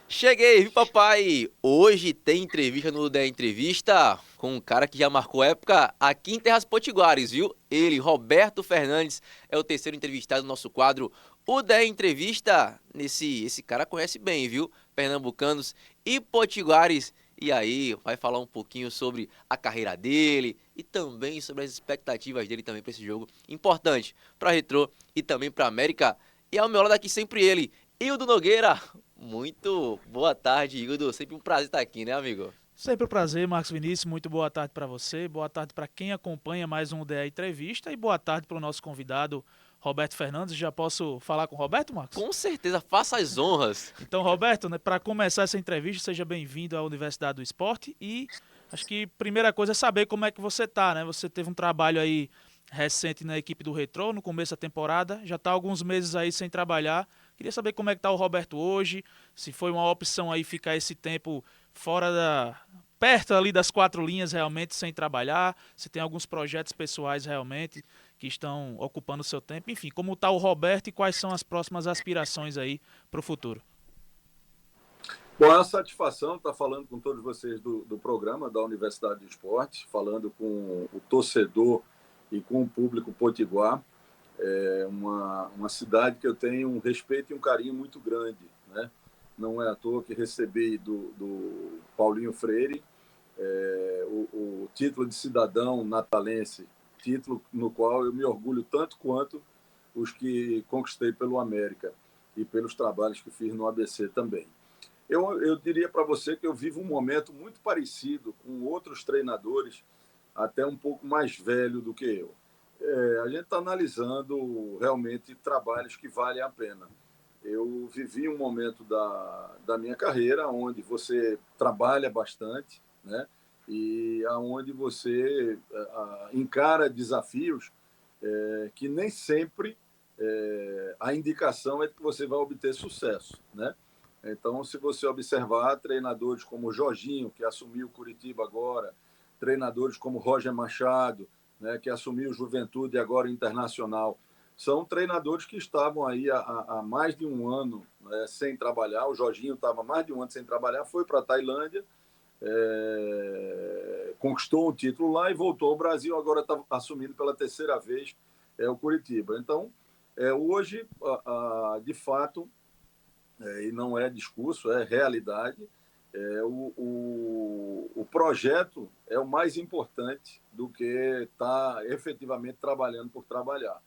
Cheguei, viu, papai? Hoje tem entrevista no Da Entrevista com um cara que já marcou época aqui em Terras Potiguares, viu? Ele, Roberto Fernandes, é o terceiro entrevistado do nosso quadro O Da Entrevista. Esse cara conhece bem, viu? Pernambucanos e potiguares. E aí, vai falar um pouquinho sobre a carreira dele e também sobre as expectativas dele também para esse jogo importante para Retrô e também para América. E ao meu lado aqui sempre ele, Hildo Nogueira. Muito boa tarde, Hildo. Sempre um prazer estar aqui, né, amigo? Sempre um prazer, Marcos Vinícius. Muito boa tarde para você, boa tarde para quem acompanha mais um DA Entrevista e boa tarde para o nosso convidado, Roberto Fernandes. Já posso falar com o Roberto, Marcos? Com certeza, faça as honras. Então, Roberto, né, para começar essa entrevista, seja bem-vindo à Universidade do Esporte e acho que a primeira coisa é saber como é que você tá, né? Você teve um trabalho aí recente na equipe do Retrô, no começo da temporada, já está alguns meses aí sem trabalhar. Queria saber como é que tá o Roberto hoje, se foi uma opção aí ficar esse tempo fora da perto ali das quatro linhas realmente sem trabalhar, se tem alguns projetos pessoais realmente que estão ocupando o seu tempo, enfim, como está o Roberto e quais são as próximas aspirações aí para o futuro. Bom, é uma satisfação estar falando com todos vocês do programa da Universidade de Esportes, falando com o torcedor e com o público potiguar. É uma cidade que eu tenho um respeito e um carinho muito grande, né? Não é à toa que recebi do Paulinho Freire o título de cidadão natalense, título no qual eu me orgulho tanto quanto os que conquistei pelo América e pelos trabalhos que fiz no ABC também. Eu diria para você que eu vivo um momento muito parecido com outros treinadores, até um pouco mais velho do que eu. A gente está analisando realmente trabalhos que valem a pena. Eu vivi um momento da minha carreira onde você trabalha bastante, né? E aonde você encara desafios que nem sempre a indicação é que você vai obter sucesso, né? Então, se você observar treinadores como o Jorginho, que assumiu o Curitiba agora, treinadores como Roger Machado, né, que assumiu o Juventude e agora o Internacional, são treinadores que estavam aí há mais de um ano, né, sem trabalhar. O Jorginho estava mais de um ano sem trabalhar, foi para a Tailândia, conquistou um título lá e voltou ao Brasil, agora está assumindo pela terceira vez o Curitiba. Então, hoje, de fato, e não é discurso, é realidade. O projeto é o mais importante do que estar efetivamente trabalhando por trabalhar.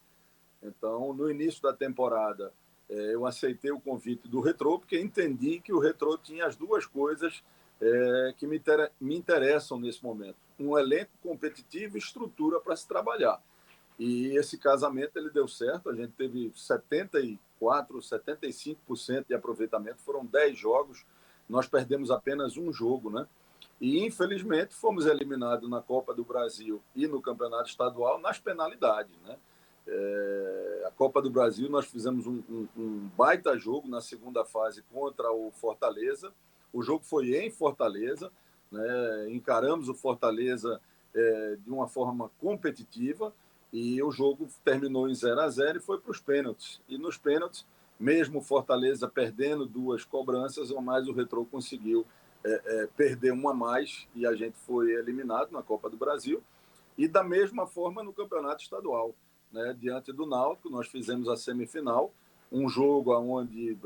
Então, no início da temporada, eu aceitei o convite do Retrô, porque entendi que o Retrô tinha as duas coisas que me interessam nesse momento: um elenco competitivo e estrutura para se trabalhar. E esse casamento ele deu certo, a gente teve 74, 75% de aproveitamento, foram 10 jogos, nós perdemos apenas um jogo, né? E infelizmente fomos eliminados na Copa do Brasil e no Campeonato Estadual nas penalidades, né? A Copa do Brasil nós fizemos um baita jogo na segunda fase contra o Fortaleza, o jogo foi em Fortaleza, né? Encaramos o Fortaleza de uma forma competitiva, e o jogo terminou em 0-0 e foi para os pênaltis. E nos pênaltis, mesmo o Fortaleza perdendo duas cobranças, mas o Retrô conseguiu perder uma a mais e a gente foi eliminado na Copa do Brasil. E da mesma forma no Campeonato Estadual, né? Diante do Náutico, nós fizemos a semifinal, um jogo onde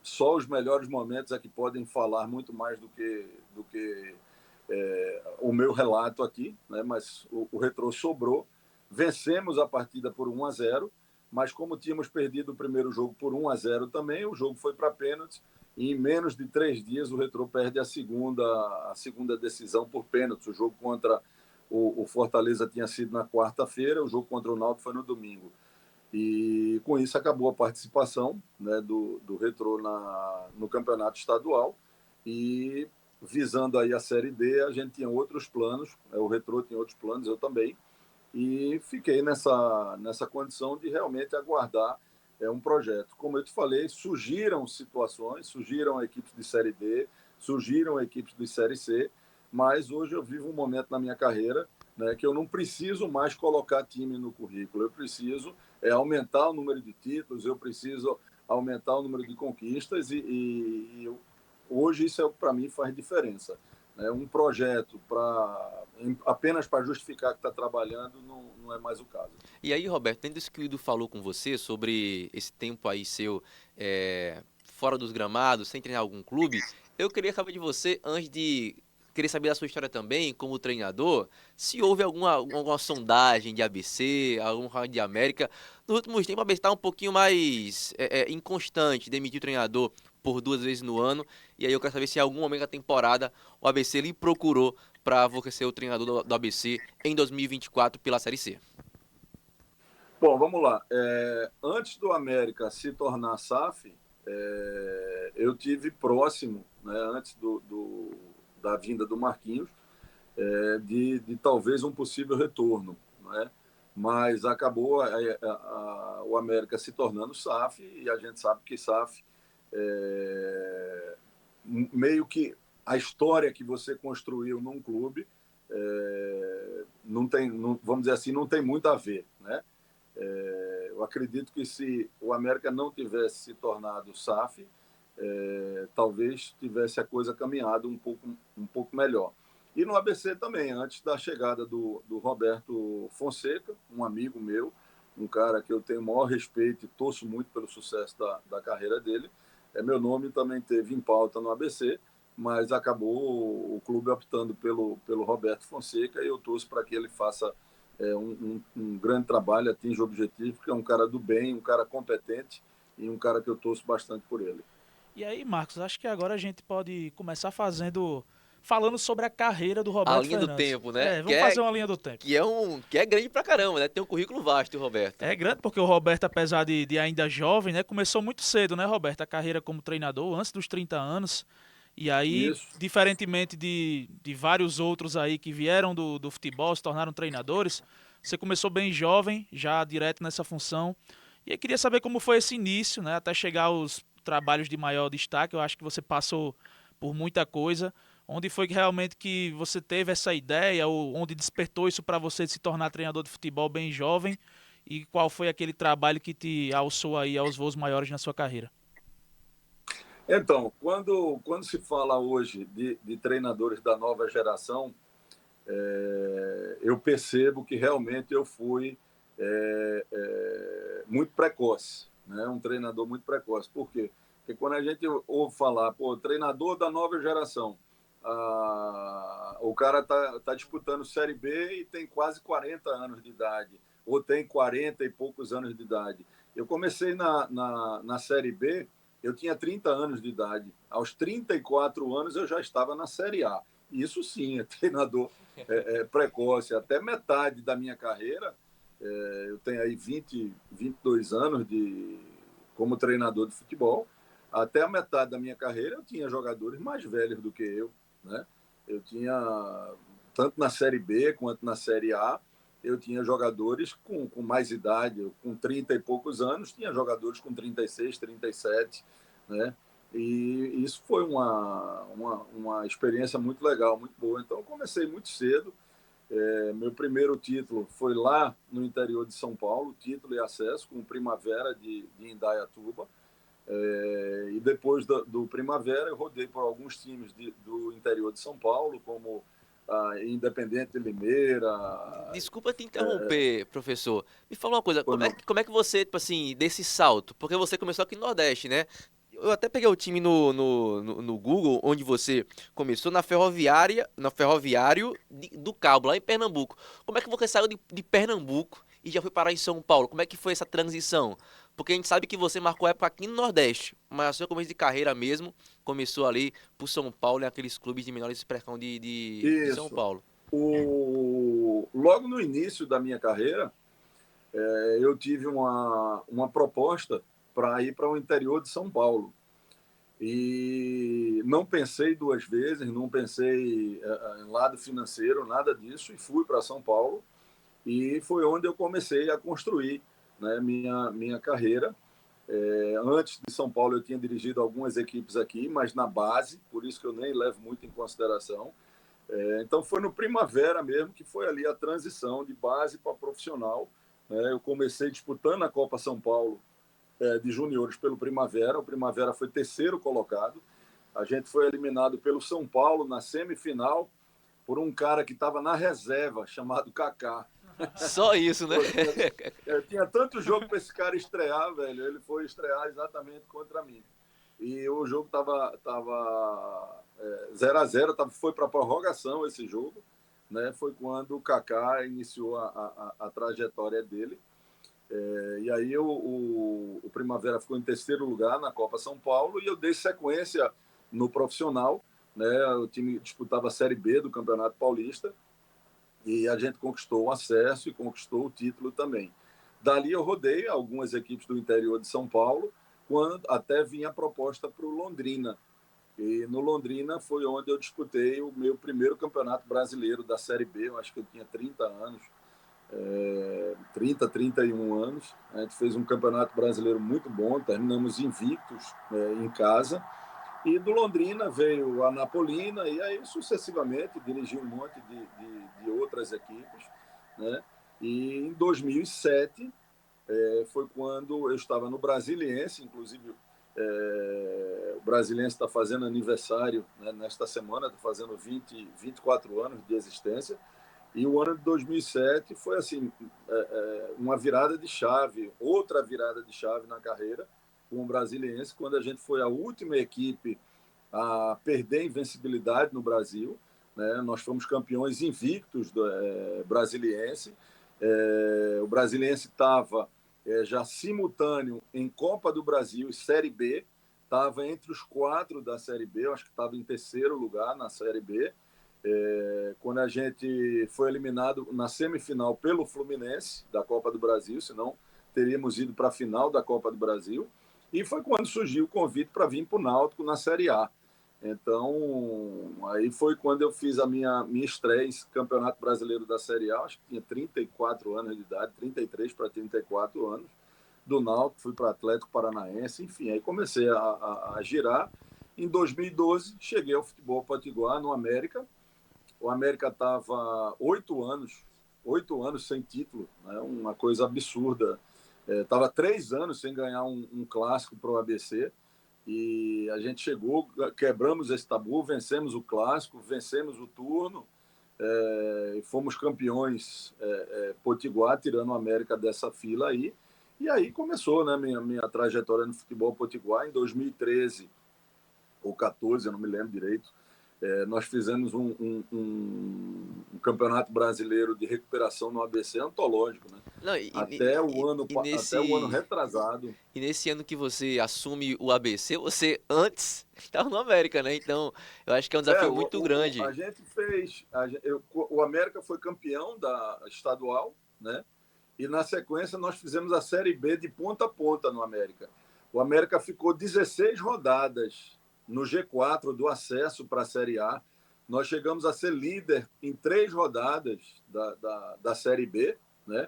só os melhores momentos é que podem falar muito mais do que o meu relato aqui, né? Mas o Retrô sobrou, vencemos a partida por 1-0, mas como tínhamos perdido o primeiro jogo por 1-0 também, o jogo foi para pênaltis, e em menos de 3 dias o Retrô perde a segunda decisão por pênaltis. O jogo contra o Fortaleza tinha sido na quarta-feira, o jogo contra o Náutico foi no domingo. E com isso acabou a participação, né, do Retrô no campeonato estadual, e visando aí a Série D, a gente tinha outros planos, o Retrô tinha outros planos, eu também, e fiquei nessa condição de realmente aguardar um projeto. Como eu te falei, surgiram situações, surgiram equipes de Série D, surgiram equipes de Série C, mas hoje eu vivo um momento na minha carreira, né, que eu não preciso mais colocar time no currículo, eu preciso aumentar o número de títulos, eu preciso aumentar o número de conquistas hoje isso para mim faz diferença. Né? Um projeto apenas para justificar que está trabalhando não é mais o caso. E aí, Roberto, dentro disso que o Ido falou com você sobre esse tempo aí seu fora dos gramados, sem treinar algum clube, eu queria saber de você, antes de querer saber da sua história também, como treinador, se houve alguma sondagem de ABC, alguma de América. Nos últimos tempos, a ABC está um pouquinho mais inconstante, demitir o treinador por 2 vezes no ano, e aí eu quero saber se em algum momento da temporada o ABC lhe procurou para você ser o treinador do ABC em 2024 pela Série C. Bom, vamos lá. Antes do América se tornar SAF, eu tive próximo, né, antes da vinda do Marquinhos, de talvez um possível retorno, né? Mas acabou o América se tornando SAF e a gente sabe que SAF meio que a história que você construiu num clube vamos dizer assim, não tem muito a ver, né? Eu acredito que se o América não tivesse se tornado SAF, talvez tivesse a coisa caminhado um pouco melhor. E no ABC também, antes da chegada do Roberto Fonseca, um amigo meu, um cara que eu tenho o maior respeito e torço muito pelo sucesso da carreira dele. Meu nome também teve em pauta no ABC, mas acabou o clube optando pelo Roberto Fonseca e eu torço para que ele faça um grande trabalho, atinja o objetivo, porque é um cara do bem, um cara competente e um cara que eu torço bastante por ele. E aí, Marcos, acho que agora a gente pode começar falando sobre a carreira do A Roberto linha do Fernandes. tempo, né? Vamos fazer uma linha do tempo. Que é grande pra caramba, né? Tem um currículo vasto, o Roberto. É grande porque o Roberto, apesar de ainda jovem, né, começou muito cedo, né, Roberto, a carreira como treinador, antes dos 30 anos. E aí, Isso. diferentemente de vários outros aí que vieram do futebol, se tornaram treinadores, você começou bem jovem, já direto nessa função. E eu queria saber como foi esse início, né, até chegar aos trabalhos de maior destaque. Eu acho que você passou por muita coisa. Onde foi que realmente que você teve essa ideia, ou onde despertou isso para você de se tornar treinador de futebol bem jovem? E qual foi aquele trabalho que te alçou aí aos voos maiores na sua carreira? Então, quando se fala hoje de treinadores da nova geração, eu percebo que realmente eu fui muito precoce, né? Um treinador muito precoce. Por quê? Porque quando a gente ouve falar, treinador da nova geração, o cara tá disputando Série B e tem quase 40 anos de idade, ou tem 40 e poucos anos de idade. Eu comecei na Série B, eu tinha 30 anos de idade. Aos 34 anos eu já estava na Série A. Isso sim, é treinador precoce. Até metade da minha carreira, eu tenho aí 22 anos como treinador de futebol. Até a metade da minha carreira eu tinha jogadores mais velhos do que eu, né? Eu tinha, tanto na Série B quanto na Série A, eu tinha jogadores com mais idade, com 30 e poucos anos, tinha jogadores com 36, 37, né? E isso foi uma experiência muito legal, muito boa. Então, eu comecei muito cedo. Meu primeiro título foi lá no interior de São Paulo, título e acesso com o Primavera de Indaiatuba. E depois do Primavera, eu rodei por alguns times do interior de São Paulo, como Independente Limeira. Desculpa te interromper, professor. Me fala uma coisa, Não. como é que você, tipo assim, desse salto? Porque você começou aqui no Nordeste, né? Eu até peguei o time no Google, onde você começou na Ferroviária, na Ferroviário do Cabo, lá em Pernambuco. Como é que você saiu de Pernambuco e já foi parar em São Paulo? Como é que foi essa transição? Porque a gente sabe que você marcou época aqui no Nordeste, mas o seu começo de carreira mesmo começou ali por São Paulo, em aqueles clubes de menor expressão de São Isso. Paulo. Logo no início da minha carreira, eu tive uma proposta para ir para o interior de São Paulo. E não pensei duas vezes, não pensei em lado financeiro, nada disso, e fui para São Paulo. E foi onde eu comecei a construir, né, minha carreira. Antes de São Paulo, eu tinha dirigido algumas equipes aqui, mas na base, por isso que eu nem levo muito em consideração. Então, foi no Primavera mesmo que foi ali a transição de base para profissional. Eu comecei disputando a Copa São Paulo de juniores pelo Primavera. O Primavera foi terceiro colocado. A gente foi eliminado pelo São Paulo na semifinal por um cara que estava na reserva, chamado Kaká. Só isso, né? Tinha tanto jogo para esse cara estrear, velho. Ele foi estrear exatamente contra mim. E o jogo estava 0-0, foi para prorrogação esse jogo. Né? Foi quando o Kaká iniciou a trajetória dele. E aí o Primavera ficou em terceiro lugar na Copa São Paulo e eu dei sequência no profissional. Né? O time disputava a Série B do Campeonato Paulista e a gente conquistou o acesso e conquistou o título também. Dali eu rodei algumas equipes do interior de São Paulo, quando até vinha a proposta para o Londrina. E no Londrina foi onde eu disputei o meu primeiro campeonato brasileiro da Série B. Eu acho que eu tinha 30 anos, 31 anos. A gente fez um campeonato brasileiro muito bom, terminamos invictos em casa. E do Londrina veio a Napolina, e aí sucessivamente dirigi um monte de outras equipes. Né? E em 2007 foi quando eu estava no Brasiliense, inclusive o Brasiliense está fazendo aniversário, né, nesta semana, está fazendo 24 anos de existência. E o ano de 2007 foi assim, uma virada de chave, outra virada de chave na carreira com o Brasiliense, quando a gente foi a última equipe a perder a invencibilidade no Brasil. Né? Nós fomos campeões invictos do Brasiliense. O Brasiliense estava já simultâneo em Copa do Brasil e Série B, estava entre os 4 da Série B, eu acho que estava em terceiro lugar na Série B. Quando a gente foi eliminado na semifinal pelo Fluminense da Copa do Brasil, senão teríamos ido para a final da Copa do Brasil. E foi quando surgiu o convite para vir para o Náutico na Série A. Então, aí foi quando eu fiz a minha estreia em Campeonato Brasileiro da Série A, acho que tinha 34 anos de idade, 33 para 34 anos. Do Náutico, fui para o Atlético Paranaense, enfim, aí comecei a girar. Em 2012, cheguei ao futebol potiguar, no América. O América estava 8 anos sem título, né? Uma coisa absurda. Estava 3 anos sem ganhar um clássico para o ABC. E a gente chegou, quebramos esse tabu, vencemos o clássico, vencemos o turno, e fomos campeões potiguar, tirando o América dessa fila aí. E aí começou, né, minha trajetória no futebol potiguar. Em 2013 ou 14, eu não me lembro direito, nós fizemos um campeonato brasileiro de recuperação no ABC antológico, né? Não, Até o ano retrasado. E nesse ano que você assume o ABC, você antes estava no América, né? Então, eu acho que é um desafio muito grande. A gente fez. O América foi campeão da estadual, né? E na sequência nós fizemos a Série B de ponta a ponta no América. O América ficou 16 rodadas no G4 do acesso para a Série A. Nós chegamos a ser líder em 3 rodadas da Série B, né?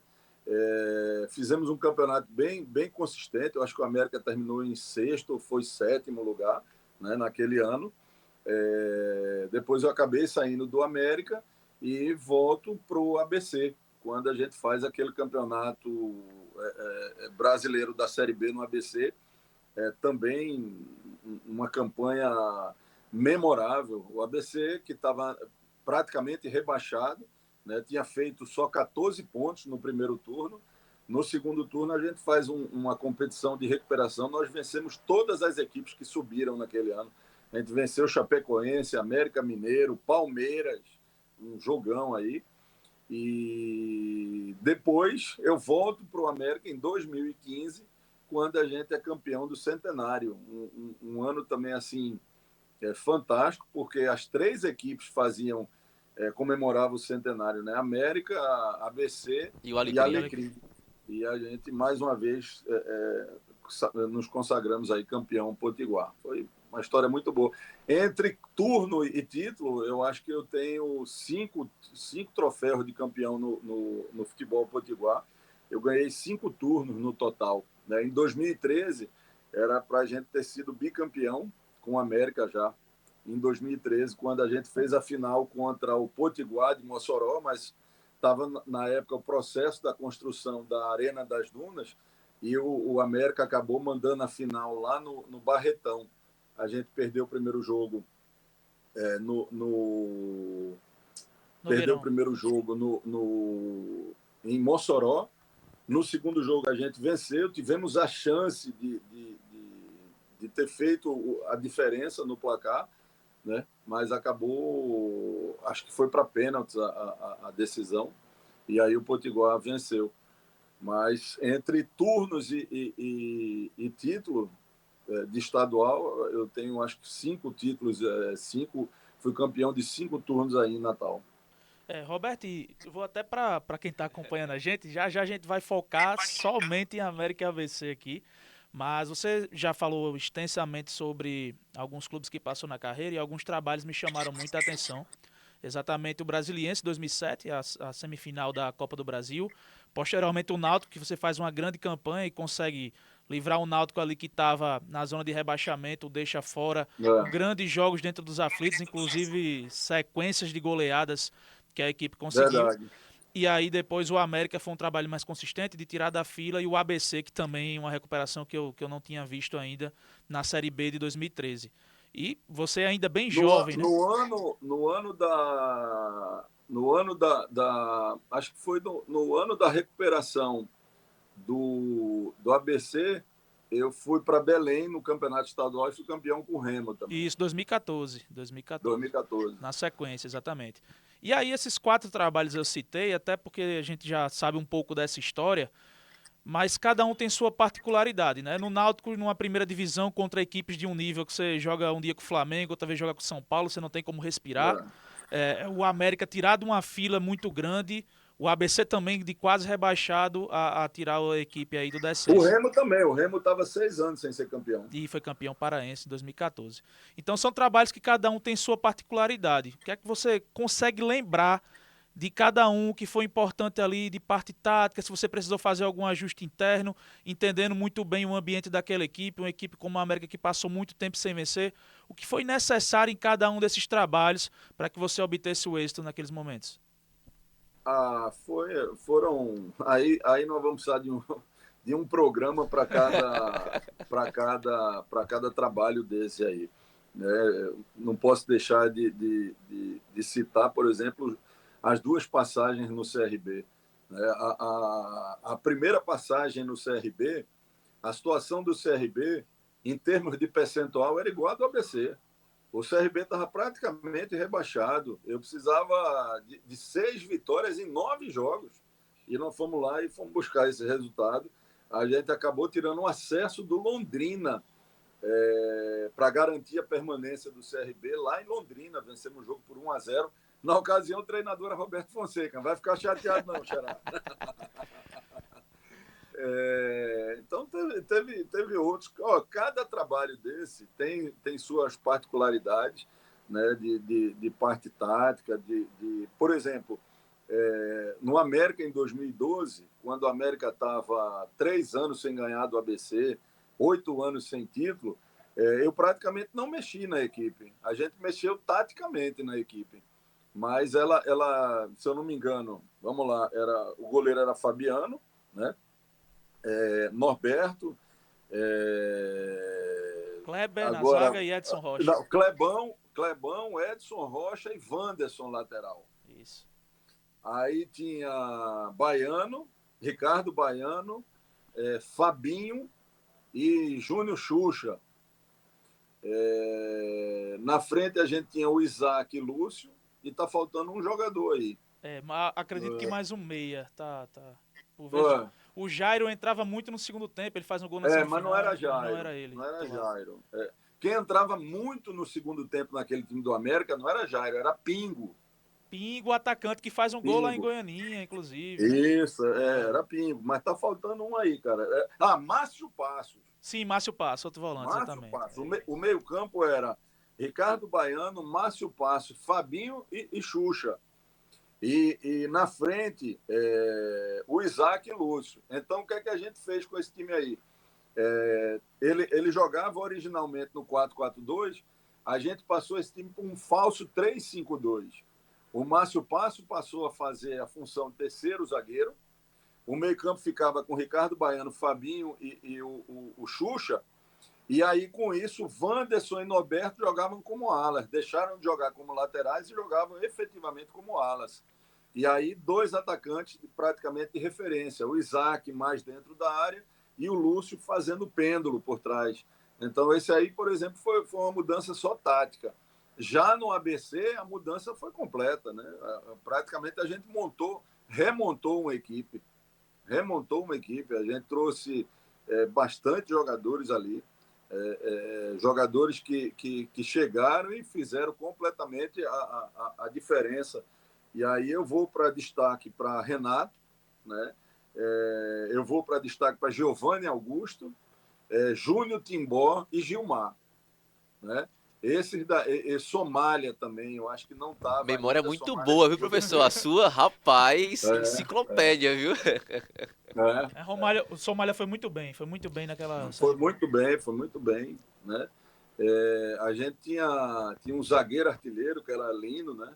Fizemos um campeonato bem consistente. Eu acho que o América terminou em 6º ou foi 7º lugar, né, naquele ano. Depois eu acabei saindo do América e volto para o ABC, quando a gente faz aquele campeonato brasileiro da Série B no ABC. Também uma campanha memorável. O ABC, que estava praticamente rebaixado, né, tinha feito só 14 pontos no primeiro turno. No segundo turno, a gente faz uma competição de recuperação. Nós vencemos todas as equipes que subiram naquele ano. A gente venceu Chapecoense, América Mineiro, Palmeiras, um jogão aí. E depois eu volto para o América em 2015, quando a gente é campeão do Centenário. Um ano também assim fantástico, porque as 3 equipes comemoravam o Centenário, né? América, ABC E o e Alecrim. Alecrim. E a gente, mais uma vez, nos consagramos aí campeão potiguar. Foi uma história muito boa. Entre turno e título, eu acho que eu tenho 5 troféus de campeão no futebol potiguar. Eu ganhei 5 turnos no total. Né? Em 2013, era para a gente ter sido bicampeão com o América já. Em 2013, quando a gente fez a final contra o Potiguar de Mossoró, mas estava na época o processo da construção da Arena das Dunas, e o América acabou mandando a final lá no Barretão. A gente perdeu o primeiro jogo perdeu o Nogueirão. primeiro jogo em Mossoró. No segundo jogo a gente venceu, tivemos a chance de ter feito a diferença no placar, né? Mas acabou, acho que foi para pênaltis a decisão, e aí o Potiguar venceu. Mas entre turnos e título de estadual, eu tenho acho que 5 títulos, fui campeão de 5 turnos aí em Natal. Roberto, e eu vou até para quem está acompanhando a gente, já já a gente vai focar somente em América e ABC aqui, mas você já falou extensamente sobre alguns clubes que passou na carreira e alguns trabalhos me chamaram muita atenção. Exatamente o Brasiliense 2007, a semifinal da Copa do Brasil. Posteriormente o Náutico, que você faz uma grande campanha e consegue livrar o Náutico ali que estava na zona de rebaixamento, deixa fora com grandes jogos dentro dos aflitos, inclusive sequências de goleadas que a equipe conseguiu. Verdade. E aí depois o América foi um trabalho mais consistente de tirar da fila e o ABC, que também é uma recuperação que eu não tinha visto ainda na Série B de 2013. E você ainda bem jovem, né? No ano da acho que foi no ano da recuperação do ABC, eu fui para Belém no campeonato estadual e fui campeão com o Remo também, Isso, 2014. 2014. 2014. Na sequência, exatamente. E aí, esses 4 trabalhos eu citei, até porque a gente já sabe um pouco dessa história, mas cada um tem sua particularidade, né? No Náutico, numa primeira divisão, contra equipes de um nível que você joga um dia com o Flamengo, outra vez joga com o São Paulo, você não tem como respirar. O América tirado uma fila muito grande, o ABC também de quase rebaixado a tirar a equipe aí do O descenso. Remo também, o Remo estava 6 anos sem ser campeão. E foi campeão paraense em 2014. Então são trabalhos que cada um tem sua particularidade. O que é que você consegue lembrar de cada um que foi importante ali, de parte tática, se você precisou fazer algum ajuste interno, entendendo muito bem o ambiente daquela equipe, uma equipe como a América que passou muito tempo sem vencer, o que foi necessário em cada um desses trabalhos para que você obtesse o êxito naqueles momentos? Foram. Aí nós vamos precisar de um programa para cada trabalho desse aí. Né? Não posso deixar de citar, por exemplo, as 2 passagens no CRB. Né? A primeira passagem no CRB, a situação do CRB, em termos de percentual, era igual a do ABC. O CRB estava praticamente rebaixado. Eu precisava de 6 vitórias em 9 jogos. E nós fomos lá e fomos buscar esse resultado. A gente acabou tirando o acesso do Londrina para garantir a permanência do CRB lá em Londrina. Vencemos o jogo por 1-0. Na ocasião, o treinador era Roberto Fonseca. Não vai ficar chateado, não, Xará. Então, teve outros. Cada trabalho desse tem suas particularidades, né, de parte tática. Por exemplo, no América em 2012, quando o América estava 3 anos sem ganhar do ABC, 8 anos sem título, eu praticamente não mexi na equipe. A gente mexeu taticamente na equipe. Mas ela, se eu não me engano, vamos lá, o goleiro era Fabiano, né? Norberto, Kleber na agora zaga e Edson Rocha. não, Clebão, Edson Rocha e Wanderson lateral. Isso. Aí tinha Baiano, Ricardo Baiano, Fabinho e Júnior Xuxa. Na frente a gente tinha o Isaac e Lúcio, e tá faltando um jogador aí. Mas acredito que mais um meia. Tá. Por vezes, Ué, o Jairo entrava muito no segundo tempo, ele faz um gol na semifinal, mas não era mas não Jairo. era ele. Não era Titular. Jairo. Quem entrava muito no segundo tempo naquele time do América não era Jairo, era Pingo. Pingo, o atacante que faz um gol lá em Pingo. Goianinha, inclusive, né? Isso, era Pingo. Mas tá faltando um aí, cara. Márcio Passos. Sim, Márcio Passo, outro volante, Márcio exatamente. Passos. O meio-campo era Ricardo Baiano, Márcio Passos, Fabinho e Xuxa. E na frente, o Isaac e Lúcio. Então, o que é que a gente fez com esse time aí? Ele jogava originalmente no 4-4-2, a gente passou esse time para um falso 3-5-2. O Márcio Passo passou a fazer a função de terceiro zagueiro, o meio-campo ficava com Ricardo Baiano, Fabinho e o Xuxa, e aí, com isso, Wanderson e Norberto jogavam como alas, deixaram de jogar como laterais e jogavam efetivamente como alas. E aí, dois atacantes praticamente de referência, o Isaac mais dentro da área e o Lúcio fazendo pêndulo por trás. Então, esse aí, por exemplo, foi uma mudança só tática. Já no ABC, a mudança foi completa, né? Praticamente a gente remontou uma equipe. A gente trouxe bastante jogadores ali, jogadores que chegaram e fizeram completamente a diferença. E aí eu vou para destaque para Renato, né? Eu vou para destaque para Giovanni Augusto, Júnior Timbó e Gilmar, né? Somália também, eu acho que não estava Memória ainda. muito Somália boa, viu, professor? A sua, rapaz, é, enciclopédia, viu? é, O Somália foi muito bem naquela foi Série B. foi muito bem, né? A gente tinha um zagueiro artilheiro que era Lino, né?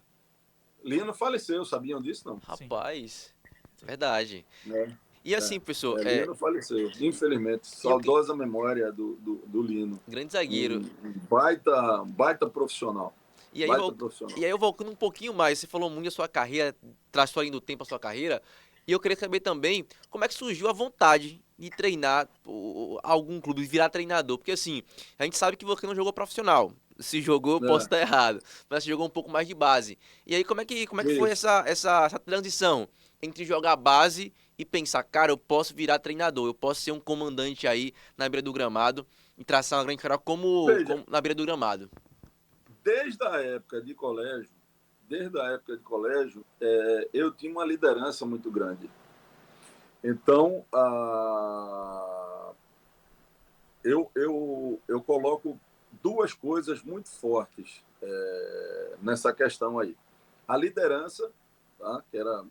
Lino faleceu, sabiam disso, não? Sim. Rapaz, verdade. É, E assim, professor, Lino faleceu, infelizmente. e o que... Saudosa memória do Lino. grande zagueiro. Um baita profissional. E aí, Baita profissional. e aí eu voltando um pouquinho mais, você falou muito da sua carreira, traz sua linha do tempo a sua carreira, e eu queria saber também como é que surgiu a vontade de treinar algum clube, de virar treinador, porque assim, a gente sabe que você não jogou profissional, se jogou, eu posso É, estar errado, mas você jogou um pouco mais de base. E aí, como é que foi isso. essa transição entre jogar base e pensar, cara, eu posso virar treinador, eu posso ser um comandante aí na beira do gramado e traçar uma grande carreira Veja, como na beira do gramado? desde a época de colégio, eu tinha uma liderança muito grande. Então, eu coloco duas coisas muito fortes nessa questão aí. A liderança, tá? Que era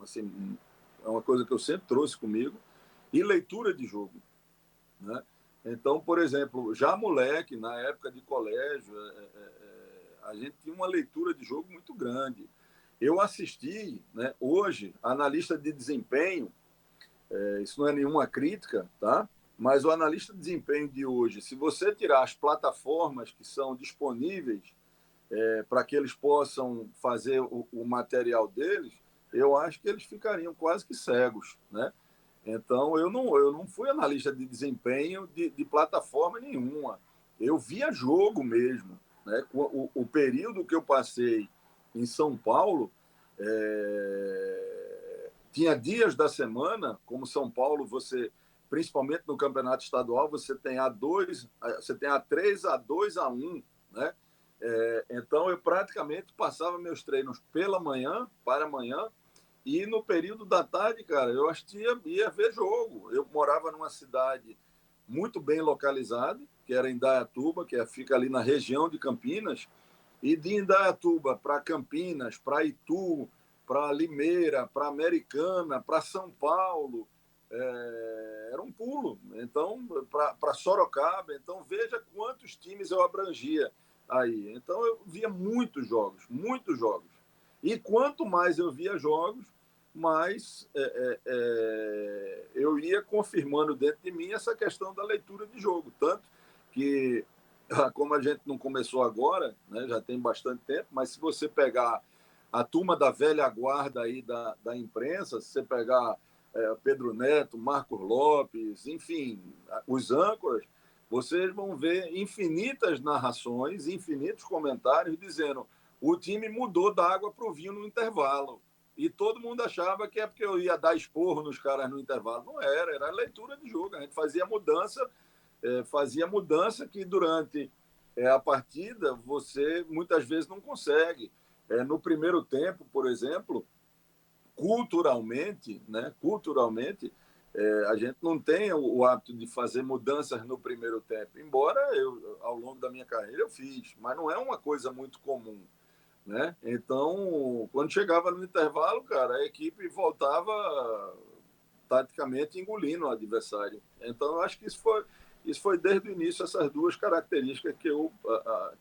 assim, é uma coisa que eu sempre trouxe comigo, e leitura de jogo, né? Então, por exemplo, já moleque, na época de colégio, a gente tinha uma leitura de jogo muito grande. Eu assisti, né, hoje, analista de desempenho, isso não é nenhuma crítica, tá? Mas o analista de desempenho de hoje, se você tirar as plataformas que são disponíveis para que eles possam fazer o material deles, eu acho que eles ficariam quase que cegos, né? Então, eu não fui analista de desempenho de plataforma nenhuma. Eu via jogo mesmo, né? O período que eu passei em São Paulo, tinha dias da semana, como São Paulo, principalmente no campeonato estadual, você tem A2, você tem A3, A2, A1, né? Então, eu praticamente passava meus treinos pela manhã, para amanhã, e no período da tarde, cara, eu ia ver jogo. Eu morava numa cidade muito bem localizada, que era Indaiatuba, fica ali na região de Campinas, e de Indaiatuba para Campinas, para Itu, para Limeira, para Americana, para São Paulo, era um pulo. Então, para Sorocaba, então veja quantos times eu abrangia aí. Então, eu via muitos jogos, muitos jogos. E quanto mais eu via jogos, mais eu ia confirmando dentro de mim essa questão da leitura de jogo. Tanto que, como a gente não começou agora, né, já tem bastante tempo, mas se você pegar a turma da velha guarda aí da imprensa, se você pegar Pedro Neto, Marcos Lopes, enfim, os âncoras, vocês vão ver infinitas narrações, infinitos comentários dizendo o time mudou da água para o vinho no intervalo. E todo mundo achava que é porque eu ia dar esporro nos caras no intervalo. Não era leitura de jogo. A gente fazia mudança que durante a partida você muitas vezes não consegue. No primeiro tempo, por exemplo, culturalmente, né? Culturalmente, a gente não tem o hábito de fazer mudanças no primeiro tempo. Embora eu, ao longo da minha carreira, eu fiz, mas não é uma coisa muito comum, né? Então, quando chegava no intervalo, cara, a equipe voltava taticamente engolindo o adversário. Então, eu acho que isso foi desde o início essas duas características que eu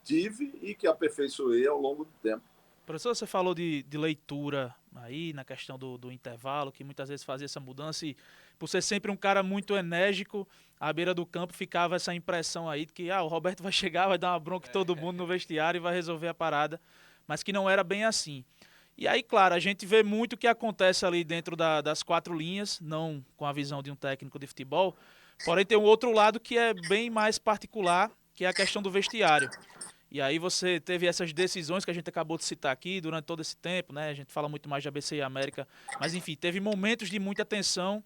tive e que aperfeiçoei ao longo do tempo. Professor, você falou de leitura aí na questão do intervalo, que muitas vezes fazia essa mudança e por ser sempre um cara muito enérgico, à beira do campo ficava essa impressão aí de que o Roberto vai chegar, vai dar uma bronca em todo mundo no vestiário e vai resolver a parada, mas que não era bem assim. E aí, claro, a gente vê muito o que acontece ali dentro das quatro linhas, não com a visão de um técnico de futebol, porém tem um outro lado que é bem mais particular, que é a questão do vestiário. E aí você teve essas decisões que a gente acabou de citar aqui durante todo esse tempo, né? A gente fala muito mais de ABC e América, mas enfim, teve momentos de muita tensão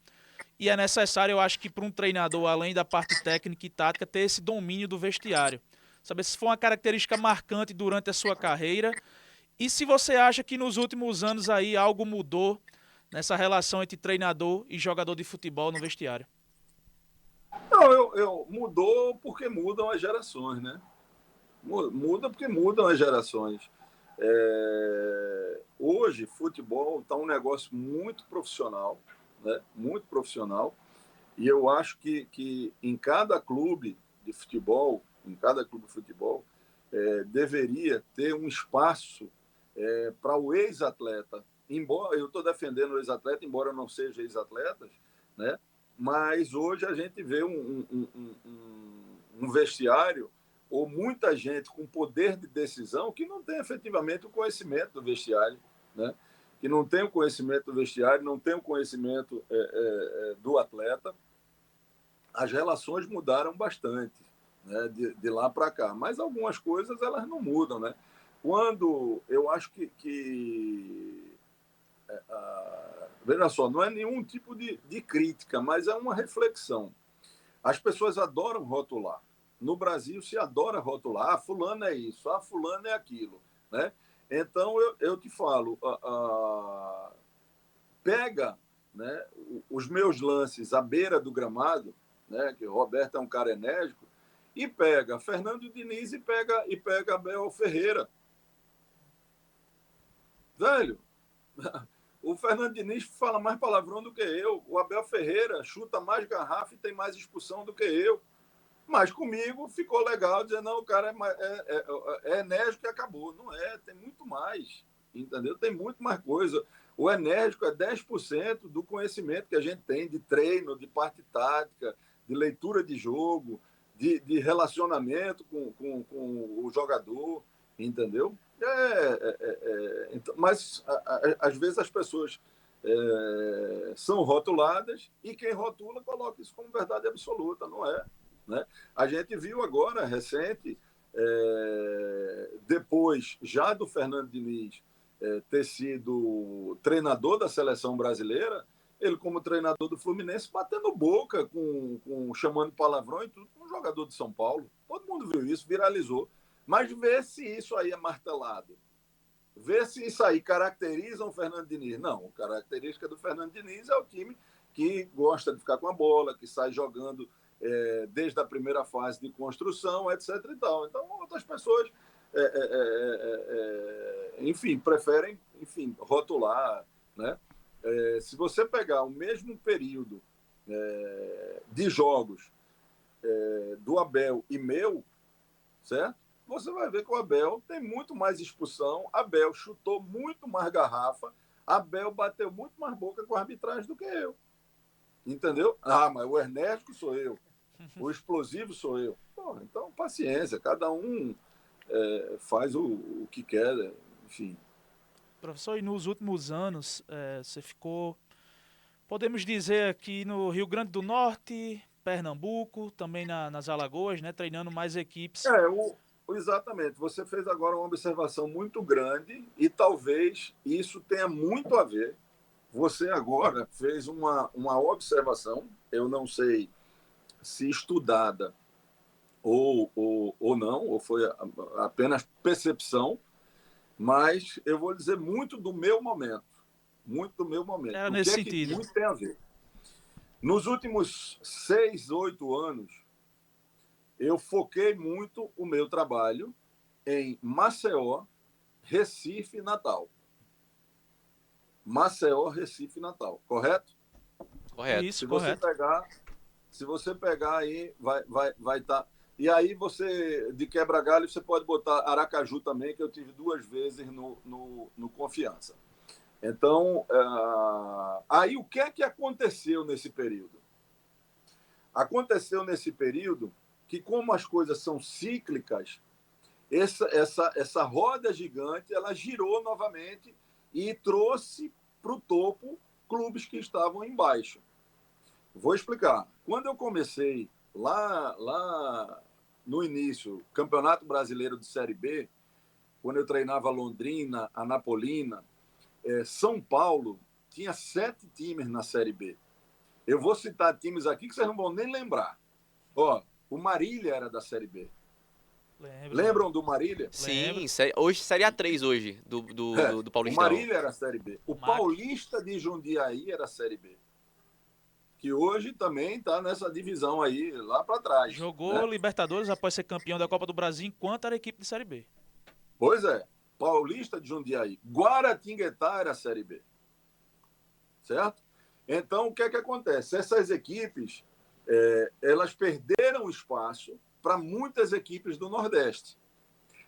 e é necessário, eu acho que para um treinador, além da parte técnica e tática, ter esse domínio do vestiário. Saber se foi uma característica marcante durante a sua carreira e se você acha que nos últimos anos aí algo mudou nessa relação entre treinador e jogador de futebol no vestiário. Não, mudou porque mudam as gerações, né? Muda porque mudam as gerações. Hoje, futebol está um negócio muito profissional, né? Muito profissional. E eu acho que em cada clube de futebol, deveria ter um espaço para o ex-atleta. Embora eu estou defendendo o ex-atleta, embora eu não seja ex-atleta, né? Mas hoje a gente vê um vestiário ou muita gente com poder de decisão que não tem efetivamente o conhecimento do vestiário, né? Que não tem o conhecimento do vestiário, não tem o conhecimento do atleta. As relações mudaram bastante, né, de lá para cá, mas algumas coisas elas não mudam, né? Quando eu acho veja só, não é nenhum tipo de crítica, mas é uma reflexão. As pessoas adoram rotular. No Brasil se adora rotular. Fulano é isso, fulano é aquilo, né? Então eu te falo, pega, né, os meus lances à beira do gramado, né, que o Roberto é um cara enérgico, e pega Fernando Diniz e pega Abel Ferreira. Velho, o Fernando Diniz fala mais palavrão do que eu. O Abel Ferreira chuta mais garrafa e tem mais expulsão do que eu. Mas comigo ficou legal dizer, não, o cara é enérgico e acabou. Não é, tem muito mais. Entendeu? Tem muito mais coisa. O enérgico é 10% do conhecimento que a gente tem de treino, de parte tática, de leitura de jogo, de relacionamento com o jogador, entendeu? Mas às vezes as pessoas são rotuladas e quem rotula coloca isso como verdade absoluta, não é? Né? A gente viu agora, recente, depois já do Fernando Diniz ter sido treinador da seleção brasileira, ele como treinador do Fluminense batendo boca, chamando palavrão e tudo, com um jogador de São Paulo. Todo mundo viu isso, viralizou. Mas vê se isso aí é martelado. Vê se isso aí caracteriza o Fernando Diniz. Não, a característica do Fernando Diniz é o time que gosta de ficar com a bola, que sai jogando desde a primeira fase de construção, etc. E tal. Então, outras pessoas, enfim, preferem, enfim, rotular, né? Se você pegar o mesmo período de jogos do Abel e meu, certo? Você vai ver que o Abel tem muito mais expulsão, Abel chutou muito mais garrafa, Abel bateu muito mais boca com a arbitragem do que eu. Entendeu? Mas o enérgico sou eu, o explosivo sou eu. Pô, então, paciência, cada um faz o que quer, enfim. Professor, e nos últimos anos você ficou, podemos dizer, aqui no Rio Grande do Norte, Pernambuco, também nas Alagoas, né, treinando mais equipes. Exatamente. Você fez agora uma observação muito grande e talvez isso tenha muito a ver. Você agora fez uma observação, eu não sei se estudada ou não, ou foi apenas percepção, mas eu vou dizer muito do meu momento. Muito do meu momento. Era O nesse que é que sentido. muito tem a ver? Nos últimos 6, 8 anos, eu foquei muito o meu trabalho em Maceió, Recife e Natal. Maceió, Recife e Natal, correto? Correto. Isso, correto. Se você pegar aí, vai estar. E aí você, de quebra-galho, você pode botar Aracaju também, que eu tive 2 vezes no Confiança. Então, aí o que é que aconteceu nesse período? Aconteceu nesse período que, como as coisas são cíclicas, essa roda gigante ela girou novamente e trouxe para o topo clubes que estavam embaixo. Vou explicar. Quando eu comecei lá no início, Campeonato Brasileiro de Série B, quando eu treinava Londrina, Anapolina, São Paulo tinha 7 times na Série B. Eu vou citar times aqui que vocês não vão nem lembrar. Ó, o Marília era da Série B. Lembram do Marília? Sim, hoje Série A3 hoje, do O Paulistão. Marília era a Série B. O Paulista de Jundiaí era a Série B. Que hoje também está nessa divisão aí, lá para trás. Jogou Libertadores após ser campeão da Copa do Brasil enquanto era equipe de Série B. Pois é. Paulista de Jundiaí. Guaratinguetá era a Série B. Certo? Então, o que é que acontece? Essas equipes, elas perderam espaço para muitas equipes do Nordeste.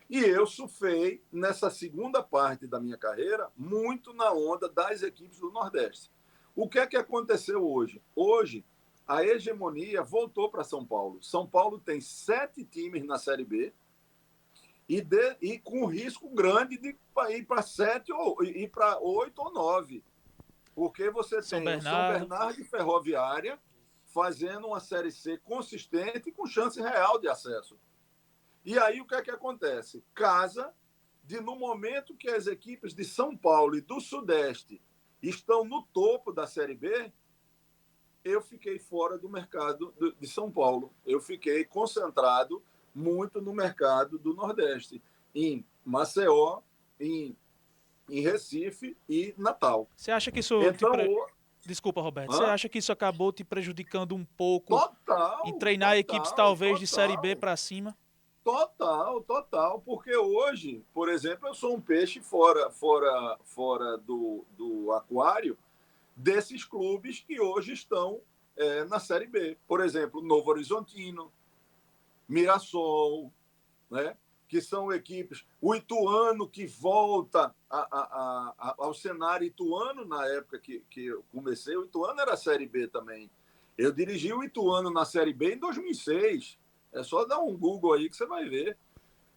E eu surfei, nessa segunda parte da minha carreira, muito na onda das equipes do Nordeste. O que é que aconteceu hoje? Hoje, a hegemonia voltou para São Paulo. São Paulo tem 7 times na Série B e com risco grande de ir para 7 ou ir para 8 ou 9. Porque você tem São Bernardo e Ferroviária fazendo uma Série C consistente e com chance real de acesso. E aí o que é que acontece? Casa de, no momento que as equipes de São Paulo e do Sudeste estão no topo da Série B, eu fiquei fora do mercado de São Paulo. Eu fiquei concentrado muito no mercado do Nordeste, em Maceió, em Recife e Natal. Você acha que isso... Então, Desculpa, Roberto. Você acha que isso acabou te prejudicando um pouco em treinar total, equipes talvez de Série B para cima? Total. Porque hoje, por exemplo, eu sou um peixe fora do aquário desses clubes que hoje estão na Série B. Por exemplo, Novo Horizontino, Mirassol, né? Que são equipes. O Ituano, que volta ao cenário ituano, na época que eu comecei, o Ituano era a Série B também. Eu dirigi o Ituano na Série B em 2006. É só dar um Google aí que você vai ver.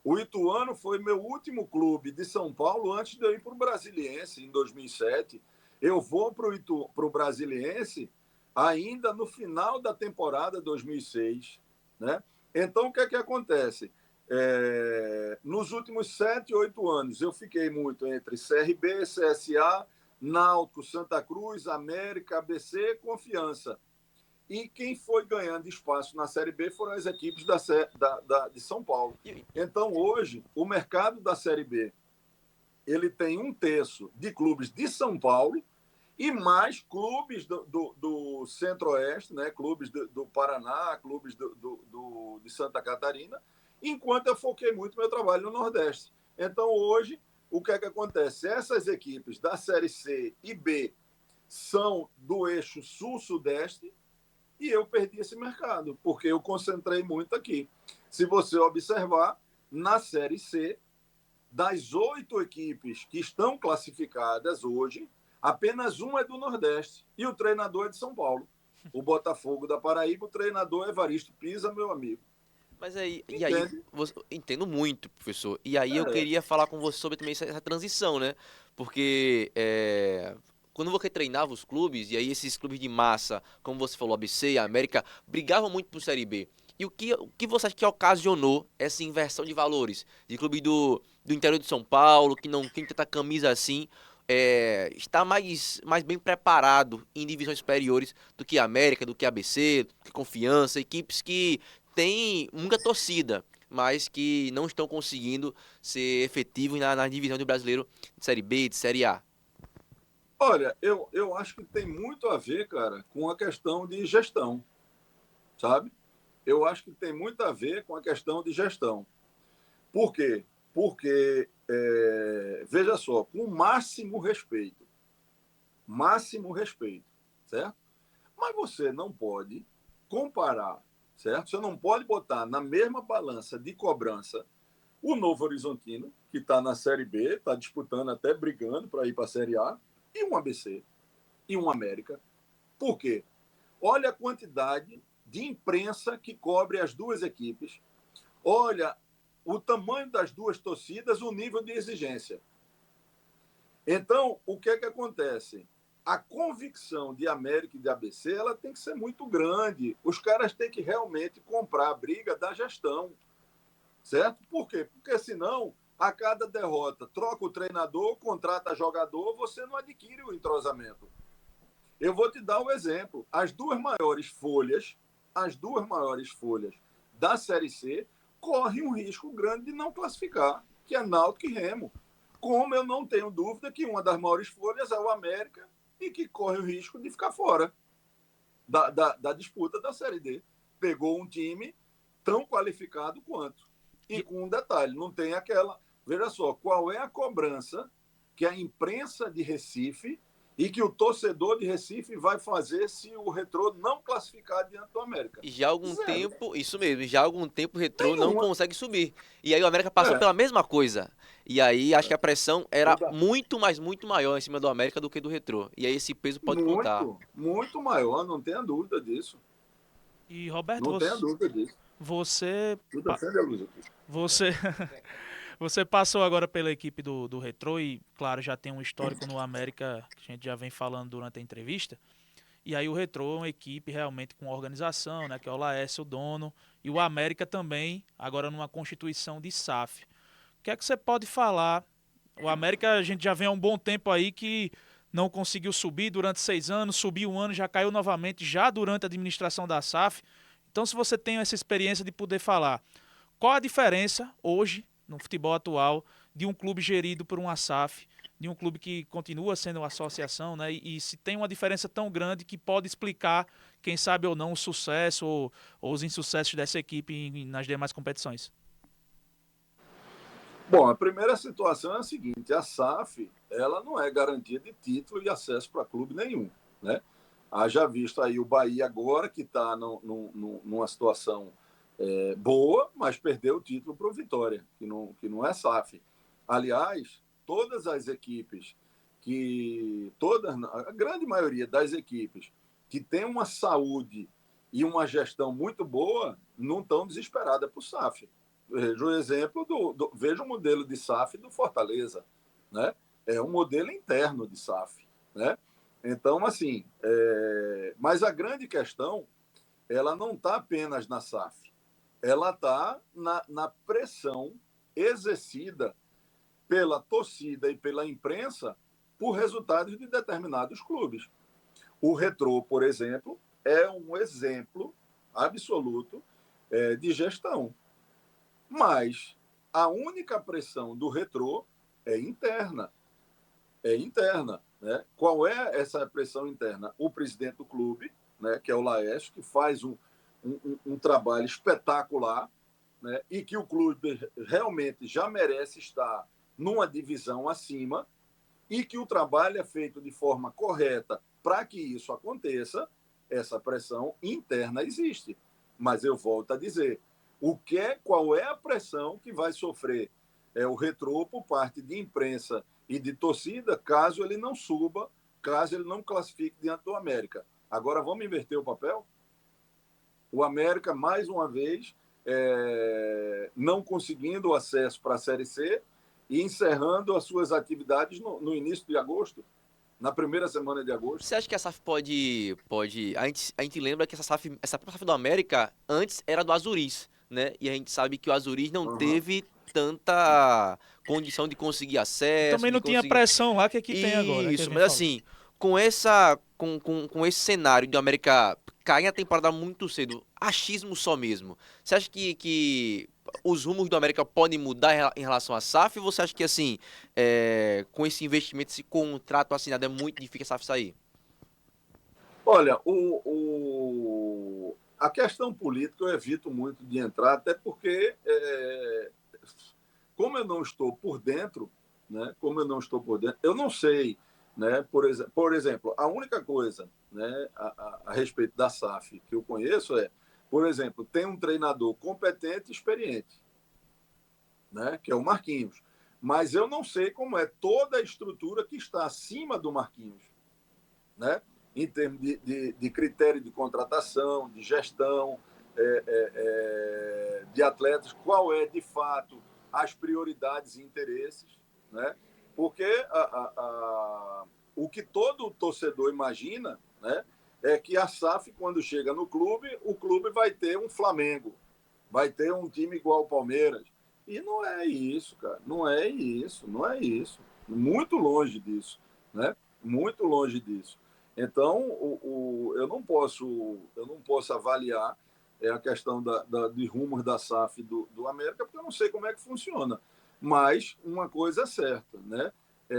O Ituano foi meu último clube de São Paulo antes de eu ir para o Brasiliense, em 2007. Eu vou para o Brasiliense ainda no final da temporada 2006. Né? Então, o que é que acontece? Nos últimos 7, 8 anos, eu fiquei muito entre CRB, CSA, Náutico, Santa Cruz, América, ABC, Confiança. E quem foi ganhando espaço na Série B foram as equipes de São Paulo. Então, hoje, o mercado da Série B ele tem 1/3 de clubes de São Paulo e mais clubes do Centro-Oeste, né? Clubes do Paraná, clubes de Santa Catarina, enquanto eu foquei muito meu trabalho no Nordeste. Então, hoje, o que é que acontece? Essas equipes da Série C e B são do eixo Sul-Sudeste e eu perdi esse mercado, porque eu concentrei muito aqui. Se você observar, na Série C, das 8 equipes que estão classificadas hoje, apenas uma é do Nordeste e o treinador é de São Paulo. O Botafogo da Paraíba, o treinador é Evaristo Pisa, meu amigo. Mas aí, e aí, entendo muito, professor. E aí eu queria falar com você sobre também essa transição, né? Porque quando você treinava os clubes, e aí esses clubes de massa, como você falou, ABC e América, brigavam muito por Série B. E o que você acha que ocasionou essa inversão de valores? De clube do interior de São Paulo, que não tem tanta camisa assim, está mais bem preparado em divisões superiores do que a América, do que a ABC, do que Confiança, equipes que têm muita torcida, mas que não estão conseguindo ser efetivos na divisão do brasileiro de Série B e de Série A. Olha, eu acho que tem muito a ver, cara, com a questão de gestão, sabe? Eu acho que tem muito a ver com a questão de gestão. Por quê? Porque, veja só, com máximo respeito, certo? Mas você não pode comparar certo? Você não pode botar na mesma balança de cobrança o Novo Horizontino, que está na Série B, está disputando, até brigando para ir para a Série A, e um ABC, e um América. Por quê? Olha a quantidade de imprensa que cobre as duas equipes. Olha o tamanho das duas torcidas, o nível de exigência. Então, o que é que acontece? A convicção de América e de ABC ela tem que ser muito grande. Os caras têm que realmente comprar a briga da gestão. Certo? Por quê? Porque senão, a cada derrota, troca o treinador, contrata jogador, você não adquire o entrosamento. Eu vou te dar um exemplo. As duas maiores folhas da Série C correm um risco grande de não classificar, que é Náutico e Remo. Como eu não tenho dúvida que uma das maiores folhas é o América e que corre o risco de ficar fora da disputa da Série D. Pegou um time tão qualificado quanto. E com um detalhe, não tem aquela... Veja só, qual é a cobrança que a imprensa de Recife e que o torcedor de Recife vai fazer se o Retrô não classificar diante do América? E já há algum Zero. tempo, isso mesmo, já há algum tempo o Retrô não Nenhuma. consegue subir. E aí o América passou É. pela mesma coisa. E aí acho que a pressão era Toda- muito, mas muito maior em cima do América do que do Retrô. E aí esse peso pode contar. Muito, muito maior, não tenha dúvida disso. E Roberto, Não tenha dúvida disso. você, Tudo acende a luz aqui. você, você passou agora pela equipe do Retrô e, claro, já tem um histórico no América que a gente já vem falando durante a entrevista. E aí o Retrô é uma equipe realmente com organização, né? Que é o Laércio, o dono, e o América também, agora numa constituição de SAF. O que é que você pode falar? O América, a gente já vem há um bom tempo aí que não conseguiu subir durante 6 anos, subiu um ano, já caiu novamente, já durante a administração da SAF. Então, se você tem essa experiência de poder falar, qual a diferença hoje, no futebol atual, de um clube gerido por uma SAF, de um clube que continua sendo uma associação, né? E se tem uma diferença tão grande que pode explicar, quem sabe ou não, o sucesso ou os insucessos dessa equipe nas demais competições? Bom, a primeira situação é a seguinte: a SAF ela não é garantia de título e acesso para clube nenhum, né? Haja visto aí o Bahia agora, que está numa situação boa, mas perdeu o título para o Vitória, que não é SAF. Aliás, todas as equipes a grande maioria das equipes que tem uma saúde e uma gestão muito boa, não estão desesperadas por SAF. Veja o exemplo veja o modelo de SAF do Fortaleza, né? É um modelo interno de SAF, né? Então, assim, mas a grande questão, ela não está apenas na SAF, ela está na pressão exercida pela torcida e pela imprensa por resultados de determinados clubes. O Retrô, por exemplo, é um exemplo absoluto de gestão. Mas a única pressão do Retrô é interna. É interna. Né? Qual é essa pressão interna? O presidente do clube, né, que é o Laércio, que faz um trabalho espetacular, né, e que o clube realmente já merece estar numa divisão acima, e que o trabalho é feito de forma correta para que isso aconteça. Essa pressão interna existe. Mas eu volto a dizer, qual é a pressão que vai sofrer o Retrô por parte de imprensa e de torcida, caso ele não suba, caso ele não classifique diante do América. Agora vamos inverter o papel? O América, mais uma vez, não conseguindo o acesso para a Série C e encerrando as suas atividades no início de agosto, na primeira semana de agosto. Você acha que a SAF pode... A gente lembra que essa própria SAF do América antes era do Azuris, né? E a gente sabe que o Azuris não teve tanta condição de conseguir E acesso, também de não tinha conseguir... pressão lá que aqui tem agora, né, que a Isso, gente mas falou. assim, com esse cenário do América cair na temporada muito cedo, achismo só mesmo, você acha que os rumos do América podem mudar em relação à SAF, ou você acha que assim, com esse investimento, esse contrato assinado, é muito difícil a SAF sair? Olha, a questão política eu evito muito de entrar, até porque, como eu não estou por dentro, né, eu não sei, né, por exemplo, a única coisa, né, a respeito da SAF que eu conheço por exemplo, tem um treinador competente e experiente, né? Que é o Marquinhos. Mas eu não sei como é toda a estrutura que está acima do Marquinhos, né? Em termos de critério de contratação, de gestão, de atletas, qual é, de fato, as prioridades e interesses, né? Porque o que todo torcedor imagina, né, é que a SAF, quando chega no clube, o clube vai ter um Flamengo, vai ter um time igual ao Palmeiras. E não é isso, cara. Não é isso, não é isso. Muito longe disso, né? Muito longe disso. Então, eu não posso avaliar a questão de rumos da SAF do América, porque eu não sei como é que funciona. Mas uma coisa é certa, né?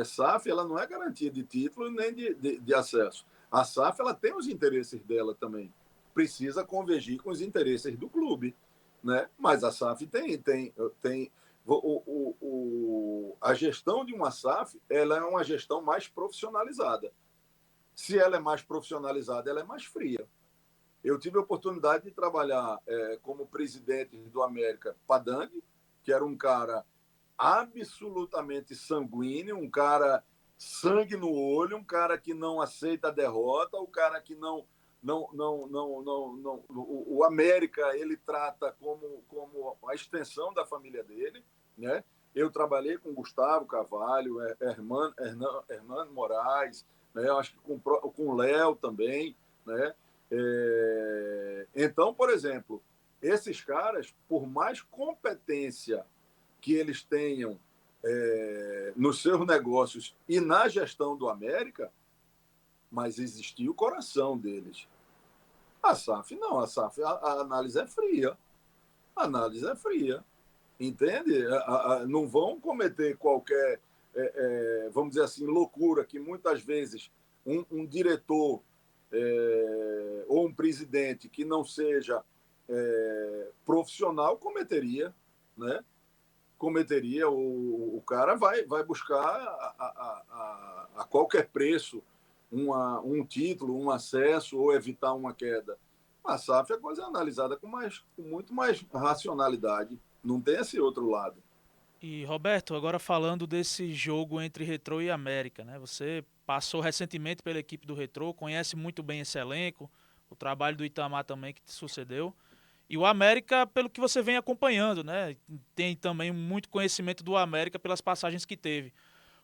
SAF ela não é garantia de título nem de acesso. A SAF ela tem os interesses dela também. Precisa convergir com os interesses do clube, né? Mas a SAF tem a gestão de uma SAF ela é uma gestão mais profissionalizada. Se ela é mais profissionalizada, ela é mais fria. Eu tive a oportunidade de trabalhar como presidente do América Padang, que era um cara absolutamente sanguíneo, um cara sangue no olho, um cara que não aceita a derrota, o cara que não o América ele trata como a extensão da família dele, né? Eu trabalhei com Gustavo Carvalho, Hernando Moraes, né? Eu acho que com o Léo também, né? Então, por exemplo, esses caras, por mais competência que eles tenham nos seus negócios e na gestão do América, mas existia o coração deles. A SAF não, a SAF, a análise é fria. A análise é fria. Entende? Não vão cometer qualquer, vamos dizer assim, loucura que muitas vezes um diretor ou um presidente que não seja profissional cometeria, né? Cometeria, o cara vai buscar a qualquer preço um título, um acesso ou evitar uma queda. A SAF é coisa analisada com muito mais racionalidade. Não tem esse outro lado. E Roberto, agora falando desse jogo entre Retrô e América, né? Você passou recentemente pela equipe do Retrô, conhece muito bem esse elenco, o trabalho do Itamar também que te sucedeu. E o América, pelo que você vem acompanhando, né? Tem também muito conhecimento do América pelas passagens que teve.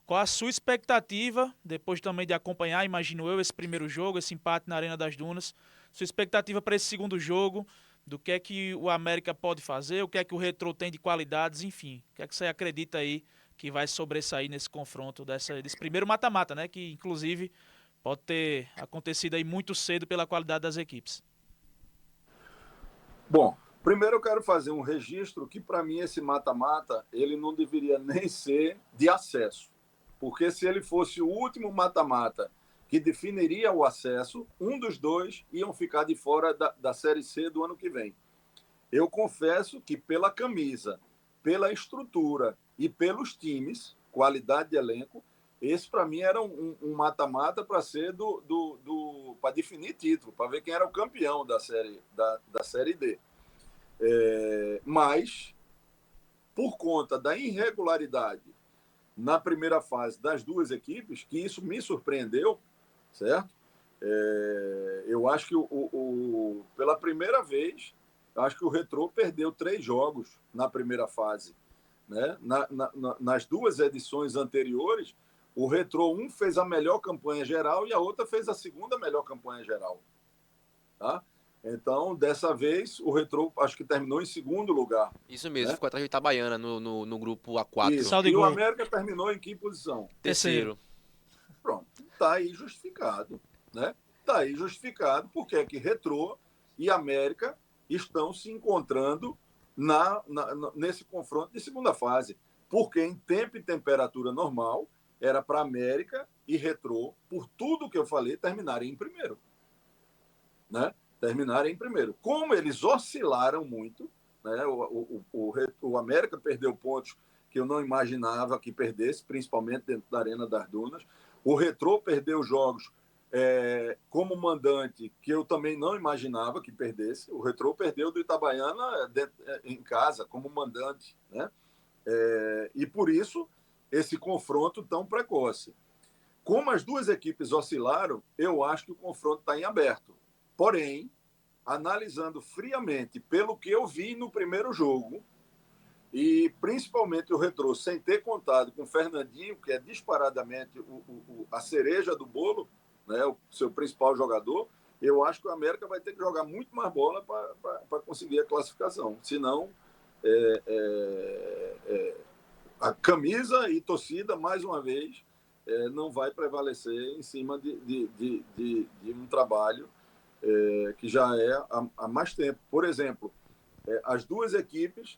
Qual a sua expectativa, depois também de acompanhar, imagino eu, esse primeiro jogo, esse empate na Arena das Dunas, sua expectativa para esse segundo jogo, do que o América pode fazer, o que é que o Retrô tem de qualidades, enfim, o que é que você acredita aí que vai sobressair nesse confronto desse primeiro mata-mata, né? Que inclusive pode ter acontecido aí muito cedo pela qualidade das equipes. Bom, primeiro eu quero fazer um registro que, para mim, esse mata-mata ele não deveria nem ser de acesso. Porque se ele fosse o último mata-mata que definiria o acesso, um dos dois iam ficar de fora da Série C do ano que vem. Eu confesso que pela camisa, pela estrutura e pelos times, qualidade de elenco, esse para mim era um mata-mata para ser para definir título, para ver quem era o campeão da série D. Mas, por conta da irregularidade na primeira fase das duas equipes, que isso me surpreendeu, certo? Eu acho que pela primeira vez, eu acho que o Retrô perdeu 3 jogos na primeira fase. Né? Nas duas edições anteriores, o Retrô fez a melhor campanha geral e a outra fez a segunda melhor campanha geral. Tá? Então, dessa vez, o Retrô acho que terminou em segundo lugar. Isso mesmo, Né? ficou atrás do Itabaiana no grupo A4. Isso. Saldo de E o gol. América terminou em que posição? Terceiro. Terceiro. Pronto, está aí justificado. Né? Está aí justificado porque é que Retrô e América estão se encontrando nesse confronto de segunda fase. Porque em tempo e temperatura normal, era para América e Retrô, por tudo que eu falei, terminarem em primeiro. Né? Terminarem em primeiro. Como eles oscilaram muito, né? O América perdeu pontos que eu não imaginava que perdesse, principalmente dentro da Arena das Dunas. O Retrô perdeu jogos como mandante, que eu também não imaginava que perdesse. O Retrô perdeu do Itabaiana em casa, como mandante, né? E por isso, esse confronto tão precoce. Como as duas equipes oscilaram, eu acho que o confronto está em aberto. Porém, analisando friamente pelo que eu vi no primeiro jogo, e principalmente o Retrô, sem ter contado com o Fernandinho, que é disparadamente a cereja do bolo, né, o seu principal jogador, eu acho que o América vai ter que jogar muito mais bola para conseguir a classificação. Senão, a camisa e torcida, mais uma vez, não vai prevalecer em cima de um trabalho que já é há mais tempo. Por exemplo, as duas equipes,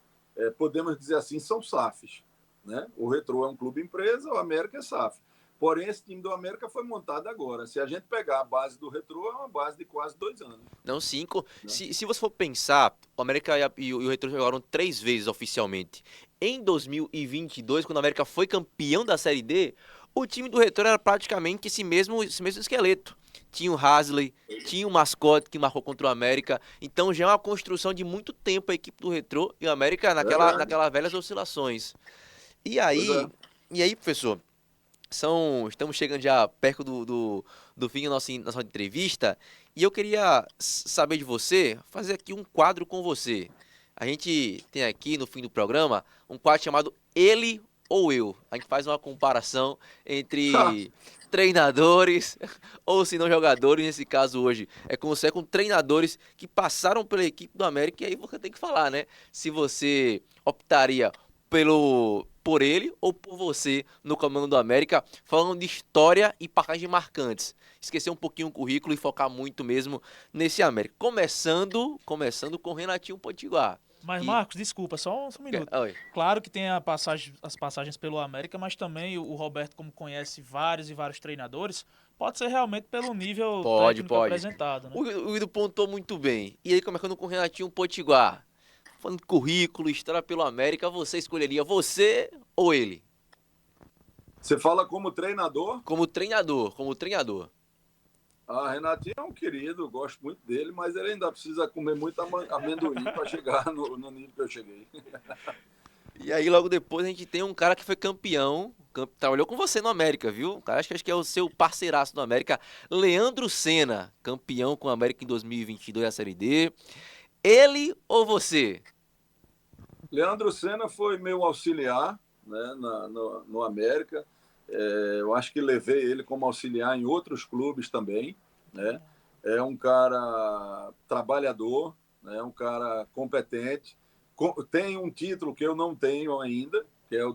podemos dizer assim, são SAFs, né? O Retrô é um clube empresa, o América é SAF. Porém, esse time do América foi montado agora. Se a gente pegar a base do Retrô, é uma base de quase 2 anos. Não, 5. Né? Se você for pensar, o América e o Retrô jogaram 3 vezes oficialmente. Em 2022, quando o América foi campeão da Série D, o time do Retrô era praticamente esse mesmo esqueleto. Tinha o Hasley, tinha o mascote que marcou contra o América. Então já é uma construção de muito tempo a equipe do Retrô e o América naquelas velhas oscilações. E aí, professor, estamos chegando já perto do fim da nossa entrevista e eu queria saber de você, fazer aqui um quadro com você. A gente tem aqui no fim do programa um quadro chamado Ele ou Eu. A gente faz uma comparação entre treinadores ou se não jogadores, nesse caso hoje. É com você, com treinadores que passaram pela equipe do América e aí você tem que falar, né? Se você optaria por ele ou por você no comando do América, falando de história e passagens marcantes. Esquecer um pouquinho o currículo e focar muito mesmo nesse América. Começando com o Renatinho Potiguar. Mas, Marcos, desculpa, só um minuto. Oi. Claro que tem as passagens pelo América, mas também o Roberto, como conhece vários e vários treinadores, pode ser realmente pelo nível técnico apresentado. Né? O Guido pontou muito bem. E aí, começando com o Renatinho Potiguar. Falando de currículo, história pelo América, você escolheria você ou ele? Você fala como treinador? Como treinador. Renatinho é um querido, gosto muito dele, mas ele ainda precisa comer muito amendoim para chegar no nível que eu cheguei. E aí, logo depois, a gente tem um cara que foi campeão, trabalhou com você no América, viu? Acho que é o seu parceiraço no América, Leandro Senna, campeão com o América em 2022 a Série D. Ele ou você? Leandro Senna foi meu auxiliar, né, no América. Eu acho que levei ele como auxiliar em outros clubes também, né? É um cara trabalhador, né? Um cara competente. Tem um título que eu não tenho ainda, que é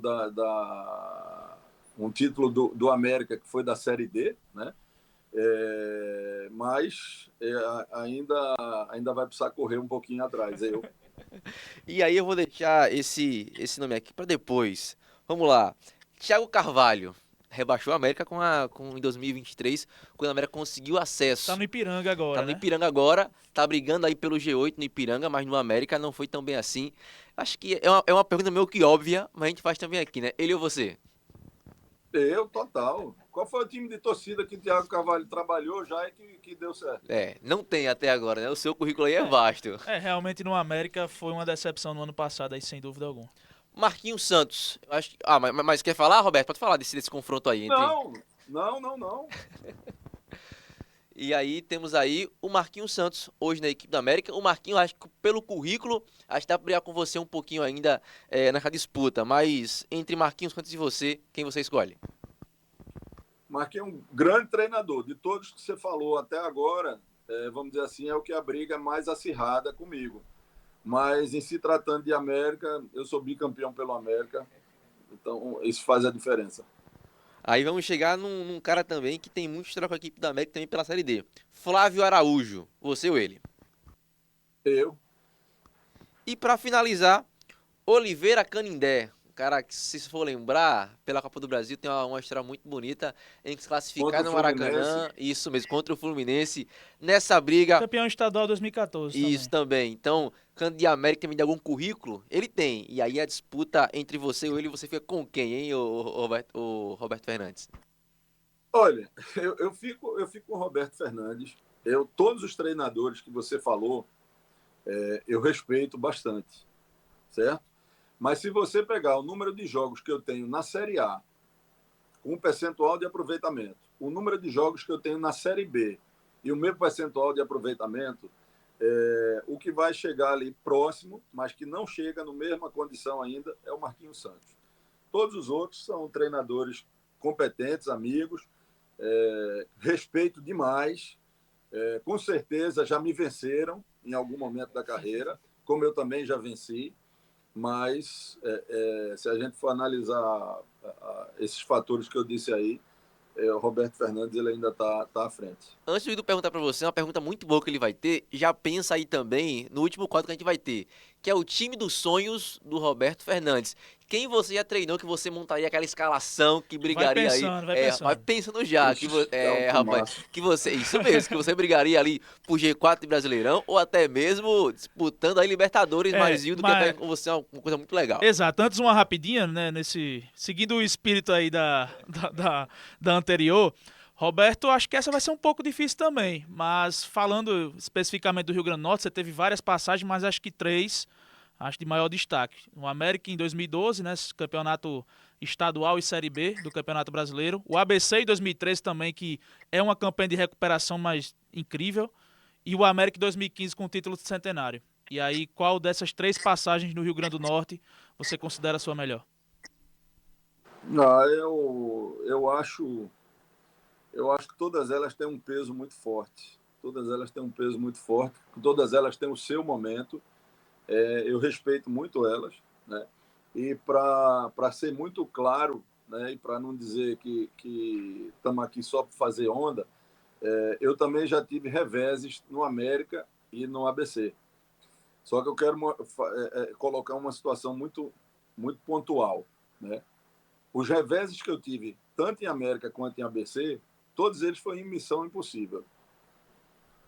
um título do América que foi da Série D, né? Mas ainda vai precisar correr um pouquinho atrás. E aí eu vou deixar esse nome aqui para depois. Vamos lá. Thiago Carvalho rebaixou a América em 2023, quando a América conseguiu acesso. Tá no Ipiranga agora, Tá no Ipiranga agora, tá brigando aí pelo G8 no Ipiranga, mas no América não foi tão bem assim. Acho que é uma pergunta meio que óbvia, mas a gente faz também aqui, né? Ele ou você? Eu, total. Qual foi o time de torcida que o Thiago Carvalho trabalhou já e que deu certo? Não tem até agora, né? O seu currículo aí é vasto. Realmente no América foi uma decepção no ano passado aí, sem dúvida alguma. Marquinhos Santos. Eu acho que... mas quer falar, Roberto? Pode falar desse confronto aí. Não. E aí temos aí o Marquinhos Santos, hoje na equipe da América. O Marquinhos, acho que pelo currículo, acho que dá pra brigar com você um pouquinho ainda nessa disputa. Mas entre Marquinhos Santos e você, quem você escolhe? Marquinhos é um grande treinador. De todos que você falou até agora, vamos dizer assim, é o que a briga é mais acirrada comigo. Mas em se tratando de América, eu sou bicampeão pelo América. Então isso faz a diferença. Aí vamos chegar num cara também que tem muito história com a equipe da América também pela Série D. Flávio Araújo, você ou ele? Eu. E pra finalizar, Oliveira Canindé. Um cara que, se for lembrar, pela Copa do Brasil tem uma história muito bonita em se classificar no Maracanã. Isso mesmo, contra o Fluminense. Nessa briga... Campeão estadual 2014 Isso também. Então, canto de América também de algum currículo? Ele tem. E aí a disputa entre você e ele, você fica com quem, hein, o Roberto Fernandes? Olha, eu fico com o Roberto Fernandes. Todos os treinadores que você falou, eu respeito bastante, certo? Mas se você pegar o número de jogos que eu tenho na Série A, com o percentual de aproveitamento, o número de jogos que eu tenho na Série B e o meu percentual de aproveitamento, o que vai chegar ali próximo, mas que não chega na mesma condição ainda, é o Marquinhos Santos. Todos os outros são treinadores competentes, amigos, respeito demais, com certeza já me venceram em algum momento da carreira, como eu também já venci, mas se a gente for analisar esses fatores que eu disse aí, o Roberto Fernandes ele ainda está à frente. Antes do Edu perguntar pra você, uma pergunta muito boa que ele vai ter, já pensa aí também no último quadro que a gente vai ter, que é o time dos sonhos do Roberto Fernandes. Quem você já treinou que você montaria aquela escalação que brigaria aí? Vai pensando. Vai pensando já, rapaz, massa. que você, isso mesmo, que você brigaria ali por G4 de Brasileirão ou até mesmo disputando aí Libertadores, mais do que até com você, é uma coisa muito legal. Exato, antes uma rapidinha, né, seguindo o espírito aí da anterior, Roberto, acho que essa vai ser um pouco difícil também, mas falando especificamente do Rio Grande do Norte, você teve várias passagens, mas acho que 3, acho de maior destaque. No América em 2012, né, campeonato estadual e Série B do Campeonato Brasileiro. O ABC em 2013 também, que é uma campanha de recuperação mais incrível. E o América em 2015 com o título de centenário. E aí, qual dessas 3 passagens no Rio Grande do Norte você considera a sua melhor? Eu acho que todas elas têm um peso muito forte. Todas elas têm um peso muito forte. Todas elas têm o seu momento. Eu respeito muito elas, né? E para ser muito claro, né? E para não dizer que estamos aqui só para fazer onda, eu também já tive reveses no América e no ABC. Só que eu quero colocar uma situação muito, muito pontual, né? Os reveses que eu tive, tanto em América quanto em ABC, todos eles foram em missão impossível.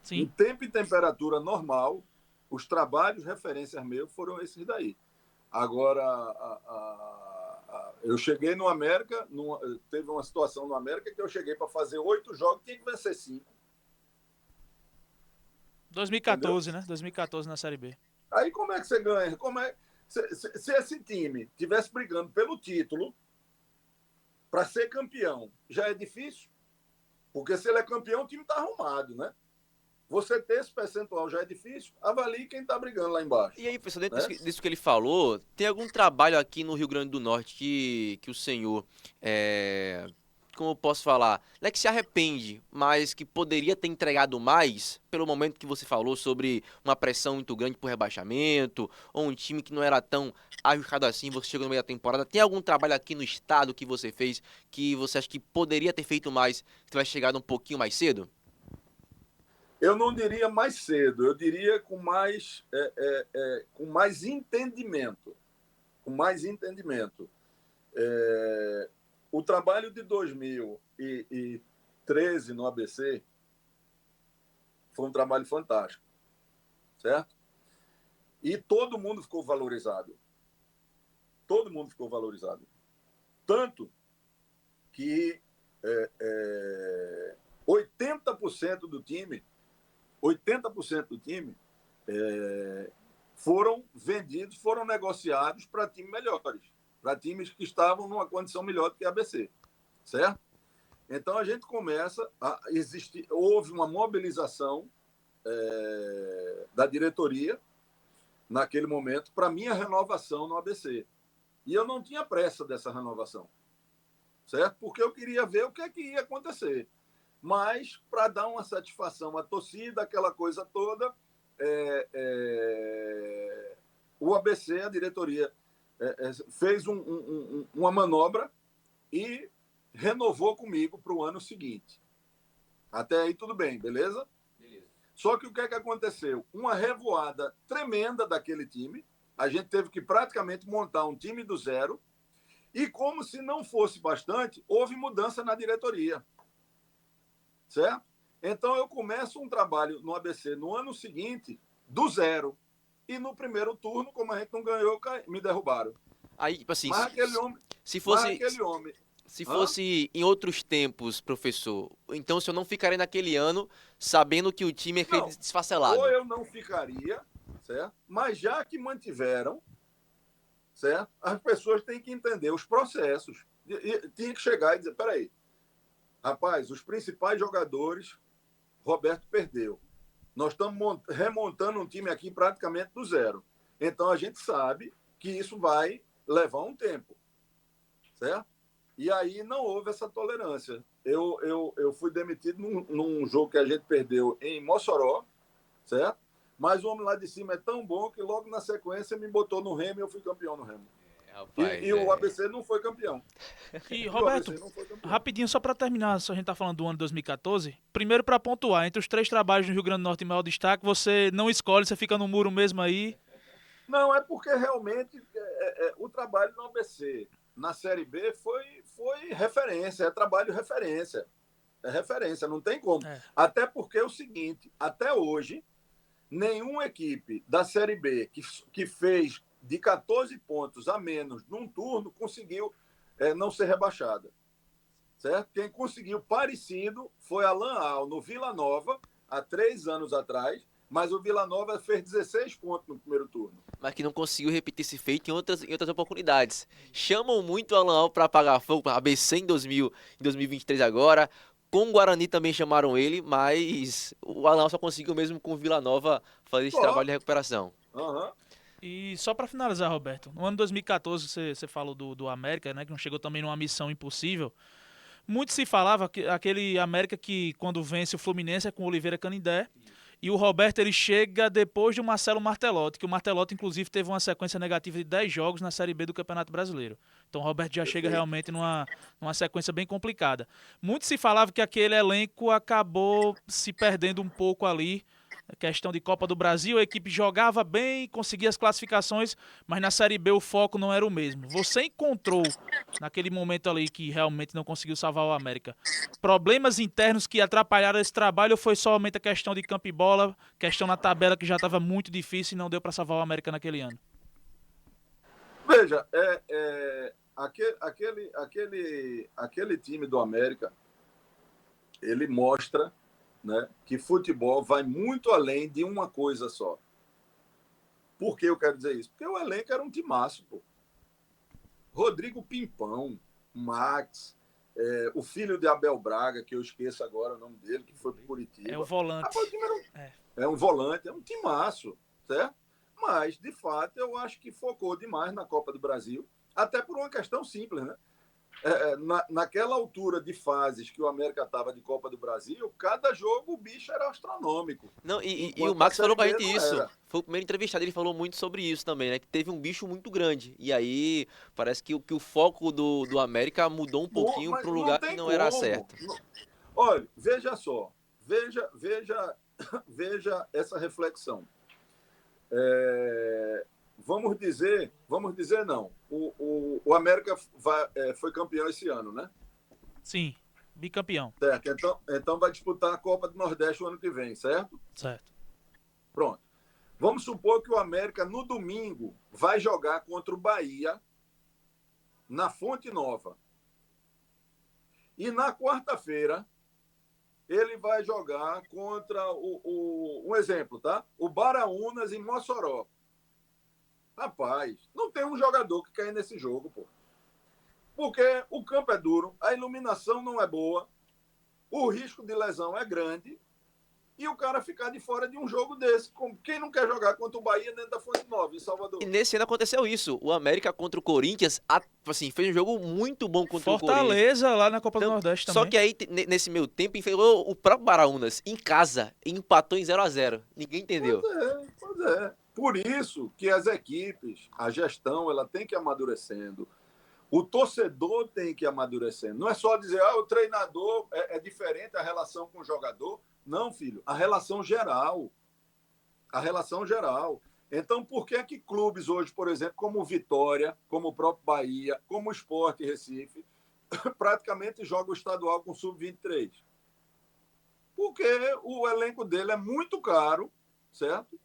Sim. Em tempo e temperatura normal, os trabalhos referências meus foram esses daí. Agora, eu cheguei no América, teve uma situação no América que eu cheguei para fazer 8 jogos, tinha que vencer 5. 2014, Entendeu? né? 2014 na Série B. Aí como é que você ganha? Se esse time tivesse brigando pelo título para ser campeão, já é difícil? Porque se ele é campeão, o time está arrumado, né? Você ter esse percentual já é difícil, avalie quem está brigando lá embaixo. E aí, professor, dentro Né? disso que ele falou, tem algum trabalho aqui no Rio Grande do Norte que o senhor, como eu posso falar, não é que se arrepende, mas que poderia ter entregado mais pelo momento que você falou sobre uma pressão muito grande por rebaixamento, ou um time que não era tão ajustado assim, você chegou no meio da temporada. Tem algum trabalho aqui no estado que você fez que você acha que poderia ter feito mais, se tivesse chegado um pouquinho mais cedo? Eu não diria mais cedo, eu diria com mais entendimento. Com mais entendimento. O trabalho de 2013 no ABC foi um trabalho fantástico, certo? E todo mundo ficou valorizado. Todo mundo ficou valorizado. Tanto que 80% do time foram vendidos, foram negociados para times melhores, para times que estavam numa condição melhor do que a ABC, certo? Então a gente começa a existir, houve uma mobilização da diretoria naquele momento para minha renovação no ABC. E eu não tinha pressa dessa renovação, certo? Porque eu queria ver o que ia acontecer. Mas, para dar uma satisfação à torcida, aquela coisa toda, o ABC, a diretoria, fez uma manobra e renovou comigo para o ano seguinte. Até aí tudo bem, beleza? Beleza. Só que o que aconteceu? Uma revoada tremenda daquele time. A gente teve que praticamente montar um time do zero. E como se não fosse bastante, houve mudança na diretoria. Certo? Então, eu começo um trabalho no ABC no ano seguinte, do zero. E no primeiro turno, como a gente não ganhou, me derrubaram. Aí, tipo assim, Mas aquele homem... se fosse Se Hã? fosse em outros tempos, professor, então o senhor não ficaria naquele ano sabendo que o time é feito Não, ou desfacelado. eu não ficaria, certo? Mas já que mantiveram, certo? As pessoas têm que entender os processos. Tinha que chegar e dizer, peraí, rapaz, os principais jogadores, Roberto perdeu. Nós estamos remontando um time aqui praticamente do zero. Então a gente sabe que isso vai levar um tempo, certo? E aí não houve essa tolerância. Eu fui demitido num jogo que a gente perdeu em Mossoró, certo? Mas o homem lá de cima é tão bom que logo na sequência me botou no Remo e eu fui campeão no Remo. Rapaz, E o ABC não foi campeão. E, E o Roberto, ABC não foi campeão. rapidinho, só para terminar, se a gente tá falando do ano 2014, primeiro para pontuar, entre os 3 trabalhos no Rio Grande do Norte em maior destaque, você não escolhe, você fica no muro mesmo aí. Não, é porque realmente o trabalho no ABC, na Série B, foi referência, é trabalho referência. É referência, não tem como. É. Até porque é o seguinte, até hoje, nenhuma equipe da Série B que fez de 14 pontos a menos num turno conseguiu não ser rebaixada. Certo? Quem conseguiu parecido foi a Lanal, no Vila Nova, há 3 anos atrás, mas o Vila Nova fez 16 pontos no primeiro turno. mas que não conseguiu repetir esse feito em outras oportunidades. Chamam muito o Alan para apagar fogo, para ABC em 2023 agora. Com o Guarani também chamaram ele, mas o Alan só conseguiu mesmo com o Vila Nova fazer esse Só. trabalho de recuperação. Uhum. E só para finalizar, Roberto, no ano 2014 você falou do América, né, que não chegou também numa missão impossível. Muito se falava que aquele América que quando vence o Fluminense é com o Oliveira Canindé. E o Roberto ele chega depois de Marcelo Martelotti, que o Martelotti inclusive teve uma sequência negativa de 10 jogos na Série B do Campeonato Brasileiro. Então o Roberto já chega realmente numa sequência bem complicada. Muito se falava que aquele elenco acabou se perdendo um pouco ali. A questão de Copa do Brasil, a equipe jogava bem, conseguia as classificações, mas na Série B o foco não era o mesmo. Você encontrou, naquele momento ali que realmente não conseguiu salvar o América, problemas internos que atrapalharam esse trabalho ou foi somente a questão de campo e bola, questão na tabela que já estava muito difícil e não deu para salvar o América naquele ano? Veja, aquele time do América, ele mostra, né, que futebol vai muito além de uma coisa só. Por que eu quero dizer isso? Porque o elenco era um timaço, pô. Rodrigo Pimpão, Max, o filho de Abel Braga, que eu esqueço agora o nome dele, que foi para Curitiba. É o volante. É um volante, é um timaço, certo? Mas, de fato, eu acho que focou demais na Copa do Brasil, até por uma questão simples, né? Naquela altura de fases que o América estava de Copa do Brasil, cada jogo o bicho era astronômico. Não, e o Enquanto a Max falou Série com a B gente não isso. era. Foi o primeiro entrevistado, ele falou muito sobre isso também, né? Que teve um bicho muito grande. E aí parece que o foco do América mudou um pouquinho Mas para um não lugar que tem não era como. certo. Olha, veja só. Veja essa reflexão. Vamos dizer não. O América foi campeão esse ano, né? Sim, bicampeão. Certo. Então vai disputar a Copa do Nordeste o ano que vem, certo? Certo. Pronto. Vamos supor que o América, no domingo, vai jogar contra o Bahia na Fonte Nova. E na quarta-feira, ele vai jogar contra um exemplo, tá? O Baraunas em Mossoró. Rapaz, não tem um jogador que caia nesse jogo, pô. Porque o campo é duro, a iluminação não é boa, o risco de lesão é grande e o cara ficar de fora de um jogo desse. Quem não quer jogar contra o Bahia dentro da Fonte Nova, em Salvador? E nesse ano aconteceu isso. O América contra o Corinthians, assim, fez um jogo muito bom contra o Corinthians. Fortaleza lá na Copa do Então, Nordeste só também. que aí, nesse meio tempo, enfrentou o próprio Baraunas em casa e empatou em 0-0. Ninguém entendeu. Pois é. Por isso que as equipes, a gestão, ela tem que ir amadurecendo. O torcedor tem que ir amadurecendo. Não é só dizer, o treinador é diferente a relação com o jogador. Não, filho, a relação geral. A relação geral. Então, por que clubes hoje, por exemplo, como o Vitória, como o próprio Bahia, como o Sport Recife, praticamente jogam o estadual com sub-23? Porque o elenco dele é muito caro, certo?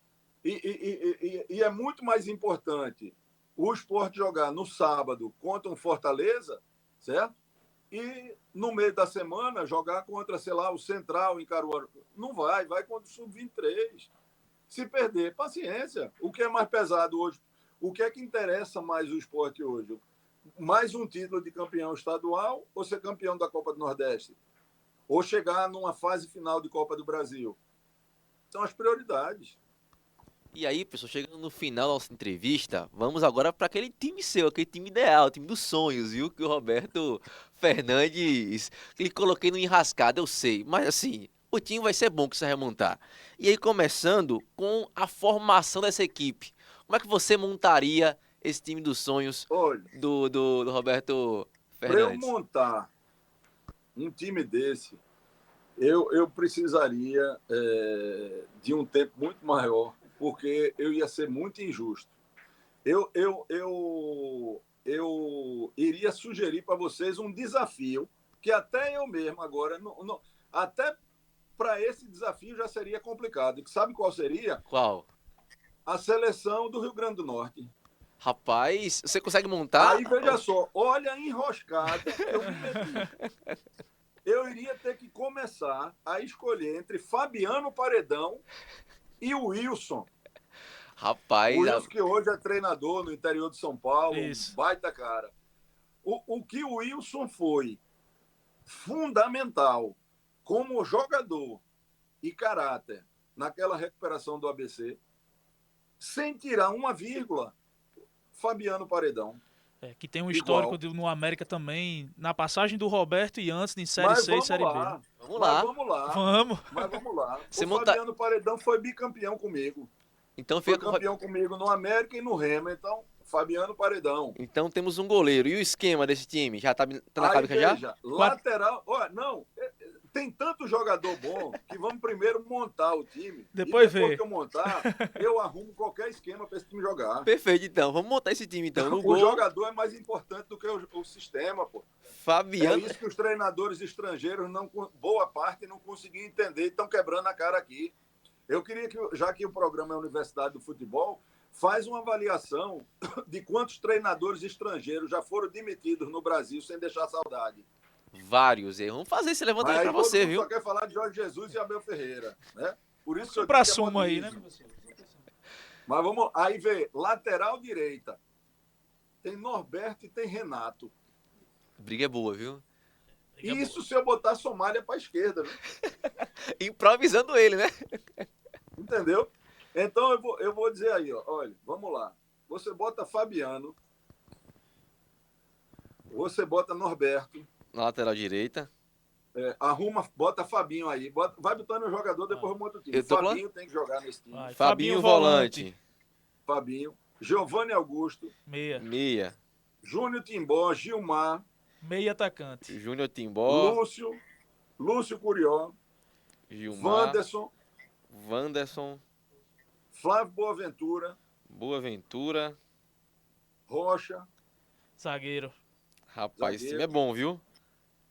E é muito mais importante o Sport jogar no sábado contra um Fortaleza, certo? e no meio da semana jogar contra, sei lá, o Central em Caruaru. Não vai contra o Sub-23. Se perder, paciência. O que é mais pesado hoje? O que é que interessa mais o esporte hoje? Mais um título de campeão estadual ou ser campeão da Copa do Nordeste? Ou chegar numa fase final de Copa do Brasil? São as prioridades. E aí, pessoal, chegando no final da nossa entrevista, vamos agora para aquele time seu, aquele time ideal, o time dos sonhos, viu? Que o Roberto Fernandes, ele coloquei no enrascado, eu sei, mas assim, o time vai ser bom que você vai montar. E aí, começando com a formação dessa equipe, como é que você montaria esse time dos sonhos Olha, do Roberto para eu Fernandes? montar um time desse, eu precisaria de um tempo muito maior, porque eu ia ser muito injusto. Eu iria sugerir para vocês um desafio que até eu mesmo agora, até para esse desafio já seria complicado. E sabe qual seria? Qual? A seleção do Rio Grande do Norte. Rapaz, você consegue montar? Aí, veja só, olha a enroscada que eu me meti. Eu iria ter que começar a escolher entre Fabiano Paredão e o Wilson. Rapaz, O Wilson, que hoje é treinador no interior de São Paulo, Isso. um baita cara. O que o Wilson foi fundamental como jogador e caráter naquela recuperação do ABC, sem tirar uma vírgula, Fabiano Paredão. Que tem um Igual. histórico no América também, na passagem do Roberto e antes em Série Mas C e vamos Série B. lá. vamos Mas lá. vamos lá. Vamos. Mas vamos lá. Você O monta- Fabiano Paredão foi bicampeão comigo. Então Foi fica com... campeão comigo no América e no Remo. Então, Fabiano Paredão. Então temos um goleiro. E o esquema desse time? Já tá na Aí, cabeça já? veja, lateral... Olha, não, tem tanto jogador bom que vamos primeiro montar o time. Depois e depois ver. que eu montar, eu arrumo qualquer esquema para esse time jogar. Perfeito, então. Vamos montar esse time, então. No O gol, jogador é mais importante do que o sistema, pô. É Fabiano. isso que os treinadores estrangeiros, boa parte, não conseguiam entender e estão quebrando a cara aqui. Eu queria que, já que o programa é Universidade do Futebol, faz uma avaliação de quantos treinadores estrangeiros já foram demitidos no Brasil sem deixar saudade. Vários erros. Vamos fazer esse levantamento pra Mas aí todo você, mundo viu? só quer falar de Jorge Jesus e Abel Ferreira, né? Por isso que eu Pra digo que é suma aí, né, modernismo. professor? Mas vamos aí ver, lateral direita. Tem Norberto e tem Renato. Briga é boa, viu? Isso se eu botar Somália para a esquerda, né? Improvisando ele, né? Entendeu? Então eu vou dizer aí, ó, olha, vamos lá. Você bota Fabiano, você bota Norberto, Na lateral direita. bota Fabinho aí, vai botando o jogador, depois eu monto o time. Eu tô Fabinho tem que jogar nesse time. Vai. Fabinho volante. Fabinho, Giovanni Augusto, Meia. Meia. Júnior Timbó, Gilmar, Meia atacante. Júnior Timbó. Lúcio Curió, Gilmar. Wanderson, Wanderson. Flávio Boaventura, Boaventura. Rocha. Zagueiro. Rapaz, esse Zagueiro. time é bom, viu?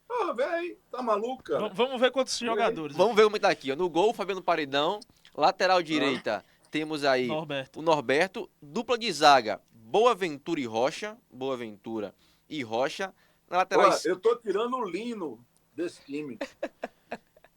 Ah, velho, tá maluco, cara? Vamos ver quantos jogadores. Vamos ver como tá aqui, ó. No gol, Fabiano Paredão. Lateral direita, temos aí Norberto. o Norberto. Dupla de zaga, Boaventura e Rocha. Boaventura e Rocha. Na lateral Olha, eu tô tirando o Lino desse time.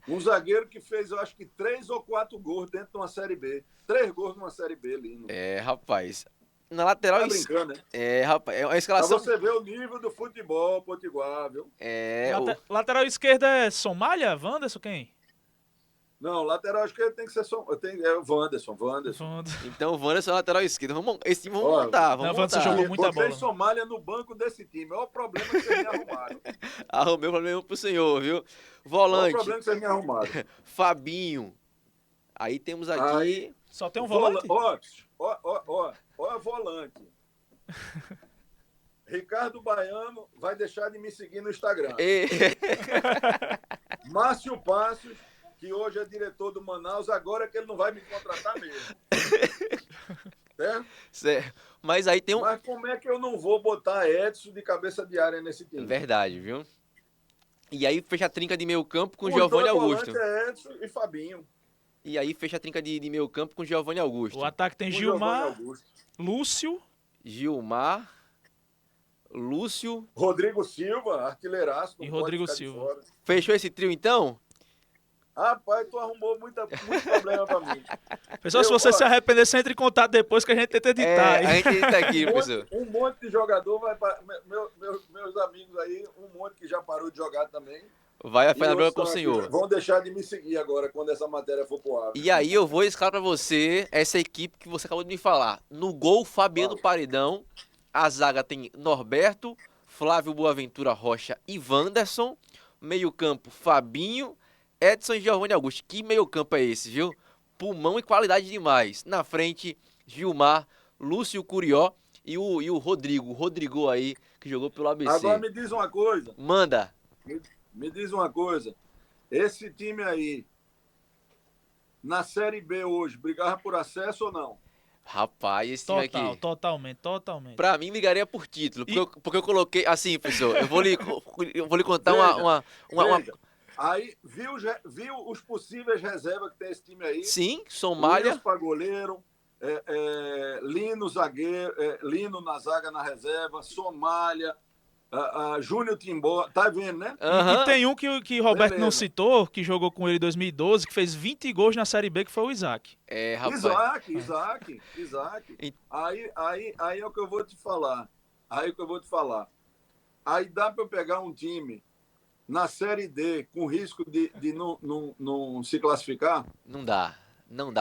Um zagueiro que fez, eu acho que 3 ou 4 gols dentro de uma Série B. 3 gols numa Série B, Lino. É, rapaz. Na lateral Tá brincando, né? É, rapaz. É uma Pra escalação. você ver o nível do futebol potiguar, viu? É. Lateral esquerda é Somália? Wanderson quem? Não, lateral esquerdo tem que ser o Wanderson. Então o Wanderson é lateral esquerdo. Esse time vamos Olha, montar. Vamos o Wanderson montar. jogou muita Botei bola. Somália no banco desse time. Olha o problema que vocês me arrumaram. Arrumei o problema pro senhor, viu? Olha o Volante, problema que vocês me arrumaram. Fabinho. Aí temos aqui. Aí, Só tem um volante? Ó, volante. Ricardo Baiano vai deixar de me seguir no Instagram. Márcio Passos, que hoje é diretor do Manaus, agora é que ele não vai me contratar mesmo. Certo? Mas aí tem um. Mas como é que eu não vou botar Edson de cabeça de área nesse time? Verdade, viu? E aí fecha a trinca de meio campo com Os Giovanni dois Augusto. volantes é Edson e Fabinho. E aí fecha a trinca de meio campo com Giovanni Augusto. O ataque tem Com Gilmar, Giovanni Augusto. Lúcio. Gilmar. Lúcio. Rodrigo Silva, artilheiraço. E não pode Rodrigo ficar de Silva. fora. Fechou esse trio, então? Rapaz, tu arrumou muito problema pra mim. Pessoal, se você se arrepender, você entra em contato depois que a gente tenta editar. A gente edita aqui, professor. Um monte de jogador vai para... Meus amigos aí, um monte que já parou de jogar também. Vai afinar a bronca com o aqui, senhor. vão deixar de me seguir agora, quando essa matéria for pro ar. E aí eu vou escalar pra você essa equipe que você acabou de me falar. No gol, Fabiano Paredão. A zaga tem Norberto, Flávio Boaventura Rocha e Wanderson. Meio campo, Fabinho, Edson e Giovanni Augusto. Que meio campo é esse, viu? Pulmão e qualidade demais. Na frente, Gilmar, Lúcio Curió e o Rodrigo. O Rodrigo aí, que jogou pelo ABC. Agora me diz uma coisa. Manda. Me diz uma coisa. Esse time aí, na Série B hoje, brigava por acesso ou não? Rapaz, esse time aqui... Totalmente. Pra mim, brigaria por título. Porque eu coloquei... Assim, professor, eu vou lhe contar Veja. Aí, viu os possíveis reservas que tem esse time aí? Sim, Somália. Williams pra goleiro, Lino zagueiro, Lino na zaga na reserva, Somália, Júnior Timbó, tá vendo, né? E tem um que Roberto não citou, que jogou com ele em 2012, que fez 20 gols na Série B, que foi o Isaac. Rapaz. Isaac. Aí é o que eu vou te falar. Aí dá para eu pegar um time na Série D com risco de não se classificar? Não dá,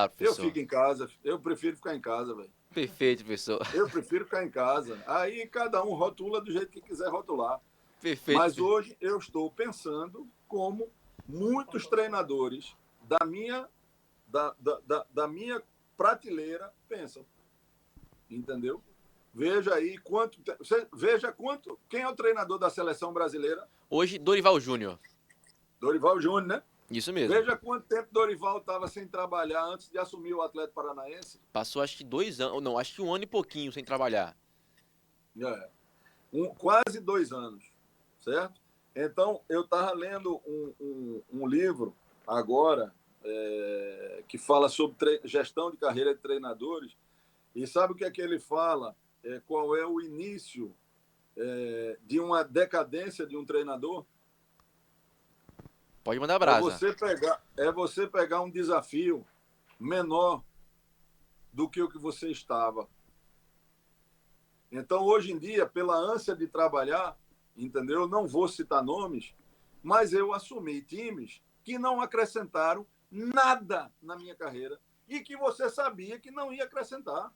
professor. Eu fico em casa, eu prefiro ficar em casa, velho. Perfeito, professor. Eu prefiro ficar em casa. Aí cada um rotula do jeito que quiser rotular. Perfeito. Mas hoje eu estou pensando como muitos treinadores da minha prateleira pensam. Entendeu? Veja aí quem é o treinador da seleção brasileira? Hoje, Dorival Júnior. Dorival Júnior, né? Isso mesmo. Veja quanto tempo Dorival estava sem trabalhar antes de assumir o Atlético Paranaense. Passou acho que 2 anos, não, acho que 1 ano e pouquinho sem trabalhar. Quase 2 anos, certo? Então, eu estava lendo um livro agora que fala sobre gestão de carreira de treinadores, e sabe o que é que ele fala? Qual é o início de uma decadência de um treinador? Pode mandar brasa. Você pegar um desafio menor do que o que você estava. Então, hoje em dia, pela ânsia de trabalhar, entendeu? Eu não vou citar nomes, mas eu assumi times que não acrescentaram nada na minha carreira e que você sabia que não ia acrescentar.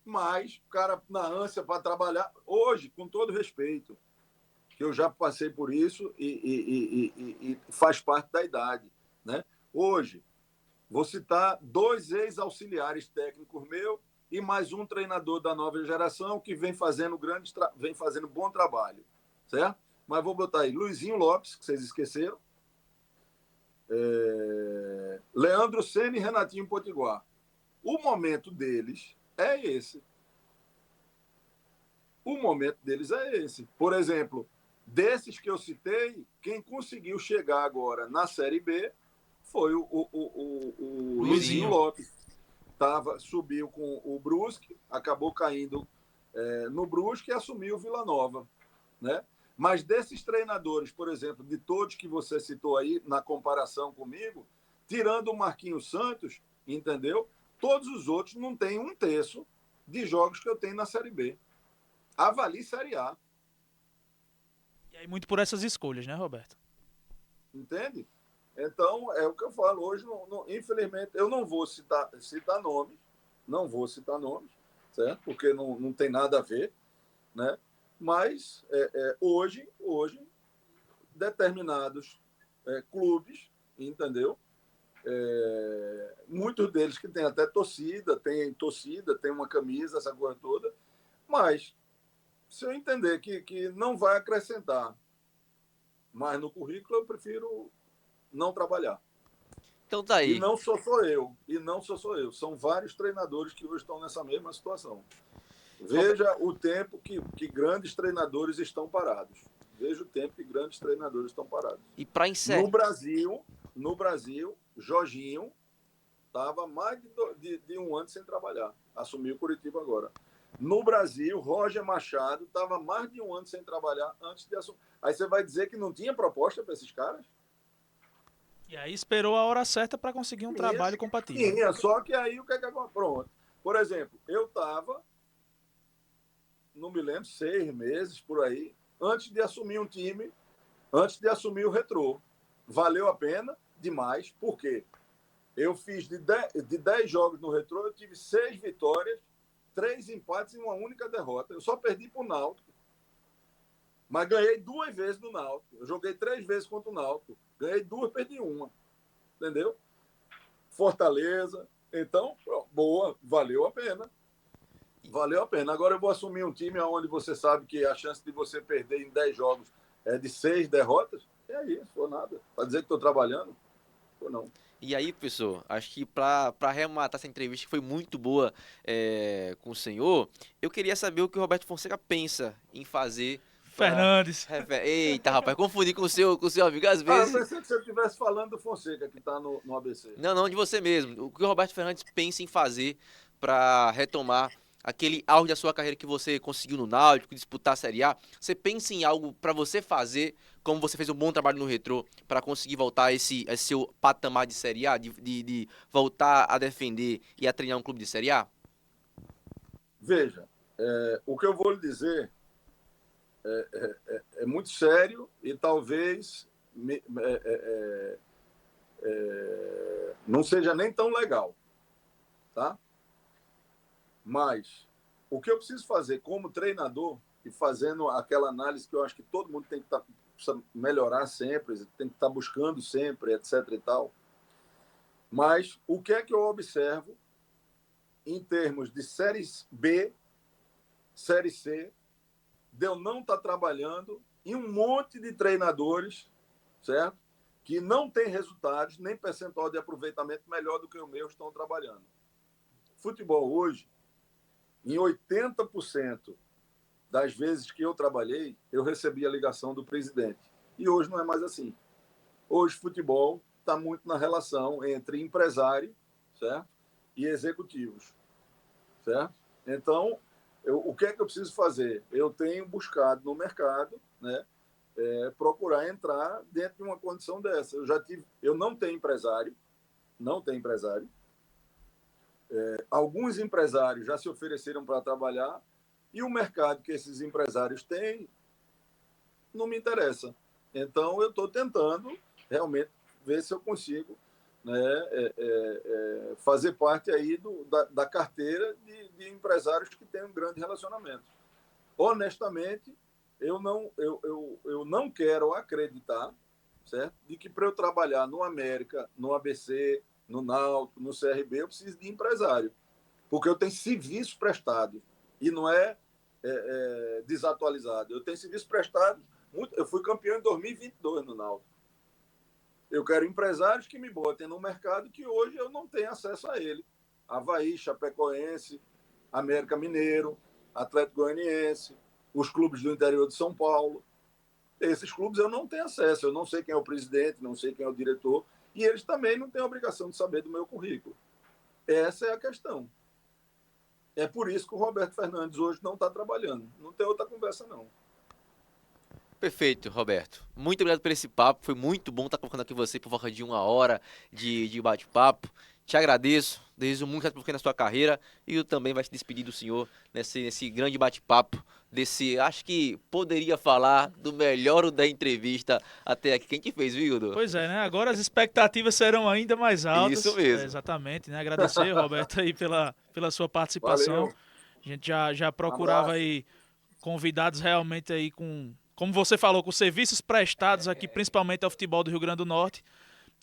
Mas o cara, na ânsia para trabalhar, hoje, com todo respeito, que eu já passei por isso e faz parte da idade, né? Hoje, vou citar 2 ex-auxiliares técnicos meus e mais um treinador da nova geração que vem fazendo bom trabalho, certo? Mas vou botar aí Luizinho Lopes, que vocês esqueceram, Leandro Senna e Renatinho Potiguar. O momento deles é esse. Por exemplo, desses que eu citei, quem conseguiu chegar agora na Série B foi o Luizinho Lopes. Subiu com o Brusque, acabou caindo no Brusque e assumiu o Vila Nova, né? Mas desses treinadores, por exemplo, de todos que você citou aí, na comparação comigo, tirando o Marquinhos Santos, entendeu? Todos os outros não têm 1/3 de jogos que eu tenho na Série B. Avalie Série A. E aí muito por essas escolhas, né, Roberto? Entende? Então, é o que eu falo hoje. Infelizmente, eu não vou citar nomes. Não vou citar nomes, certo? Porque não tem nada a ver, né? Mas, hoje determinados clubes, entendeu? Muitos deles que têm até torcida, tem uma camisa, essa coisa toda, mas se eu entender que não vai acrescentar mais no currículo, eu prefiro não trabalhar. Então tá aí. E não sou só eu. São vários treinadores que hoje estão nessa mesma situação. Veja o tempo que grandes treinadores estão parados. E para encerrar... No Brasil, Jorginho estava mais de 1 ano sem trabalhar. Assumiu o Curitiba agora. No Brasil, Roger Machado estava mais de um ano sem trabalhar antes de assumir. Aí você vai dizer que não tinha proposta para esses caras? E aí esperou a hora certa para conseguir um trabalho compatível. Tinha, só que aí o que é que aconteceu? Pronto. Por exemplo, eu estava, não me lembro, 6 meses por aí, antes de assumir um time, antes de assumir o Retrô. Valeu a pena demais, por quê? Eu fiz de 10 jogos no Retrô, eu tive 6 vitórias, 3 empates e uma única derrota. Eu só perdi para o Náutico. Mas ganhei 2 vezes no Náutico. Eu joguei 3 vezes contra o Náutico. Ganhei 2, perdi uma. Entendeu? Fortaleza. Então, boa, valeu a pena. Valeu a pena. Agora eu vou assumir um time onde você sabe que a chance de você perder em 10 jogos é de 6 derrotas. É isso, foi nada. Para dizer que estou trabalhando, foi não. E aí, professor, acho que para arrematar essa entrevista que foi muito boa com o senhor, eu queria saber o que o Roberto Fonseca pensa em fazer para... Fernandes. Eita, rapaz, confundi com o seu amigo às Eu vezes. pensei que você estivesse falando do Fonseca, que está no ABC. Não, não, de você mesmo. O que o Roberto Fernandes pensa em fazer para retomar aquele auge da sua carreira que você conseguiu no Náutico, disputar a Série A? Você pensa em algo para você fazer, como você fez um bom trabalho no Retrô, para conseguir voltar a esse seu patamar de Série A, de voltar a defender e a treinar um clube de Série A? Veja, o que eu vou lhe dizer é muito sério e talvez não seja nem tão legal, tá? Mas o que eu preciso fazer como treinador e fazendo aquela análise que eu acho que todo mundo tem que precisa melhorar sempre, tem que estar buscando sempre, etc e tal. Mas o que é que eu observo em termos de Série B, Série C, de eu não estar trabalhando e um monte de treinadores, certo? Que não tem resultados, nem percentual de aproveitamento melhor do que o meu estão trabalhando. Futebol hoje, em 80% das vezes que eu trabalhei, eu recebi a ligação do presidente. E hoje não é mais assim. Hoje, futebol está muito na relação entre empresário, certo? E executivos, certo? Então, o que é que eu preciso fazer? Eu tenho buscado no mercado, né, procurar entrar dentro de uma condição dessa. Eu não tenho empresário, não tenho empresário. Alguns empresários já se ofereceram para trabalhar e o mercado que esses empresários têm não me interessa. Então, eu estou tentando realmente ver se eu consigo, né, fazer parte aí da carteira de empresários que têm um grande relacionamento. Honestamente, eu não quero acreditar, certo, de que para eu trabalhar no América, no ABC, no Náutico, no CRB, eu preciso de empresário. Porque eu tenho serviço prestado e não desatualizado. Eu tenho serviço prestado. Eu fui campeão em 2022 no Náutico. Eu quero empresários que me botem no mercado que hoje eu não tenho acesso a ele. Avaí, Chapecoense, América Mineiro, Atlético Goianiense, os clubes do interior de São Paulo. Esses clubes eu não tenho acesso. Eu não sei quem é o presidente, não sei quem é o diretor. E eles também não têm a obrigação de saber do meu currículo. Essa é a questão. É por isso que o Roberto Fernandes hoje não está trabalhando. Não tem outra conversa, não. Perfeito, Roberto. Muito obrigado por esse papo. Foi muito bom estar colocando aqui você por volta de 1 hora de bate-papo. Te agradeço. Desejo muito sucesso na sua carreira. E eu também vai se despedir do senhor nesse grande bate-papo. Acho que poderia falar do melhor da entrevista até aqui. Quem que fez, viu, Hildo? Pois é, né? Agora as expectativas serão ainda mais altas. Isso mesmo. Exatamente, né? Agradecer, Roberto, aí pela sua participação. Valeu. A gente já Um procurava abraço. aí convidados realmente aí com, como você falou, com serviços prestados aqui, principalmente ao futebol do Rio Grande do Norte.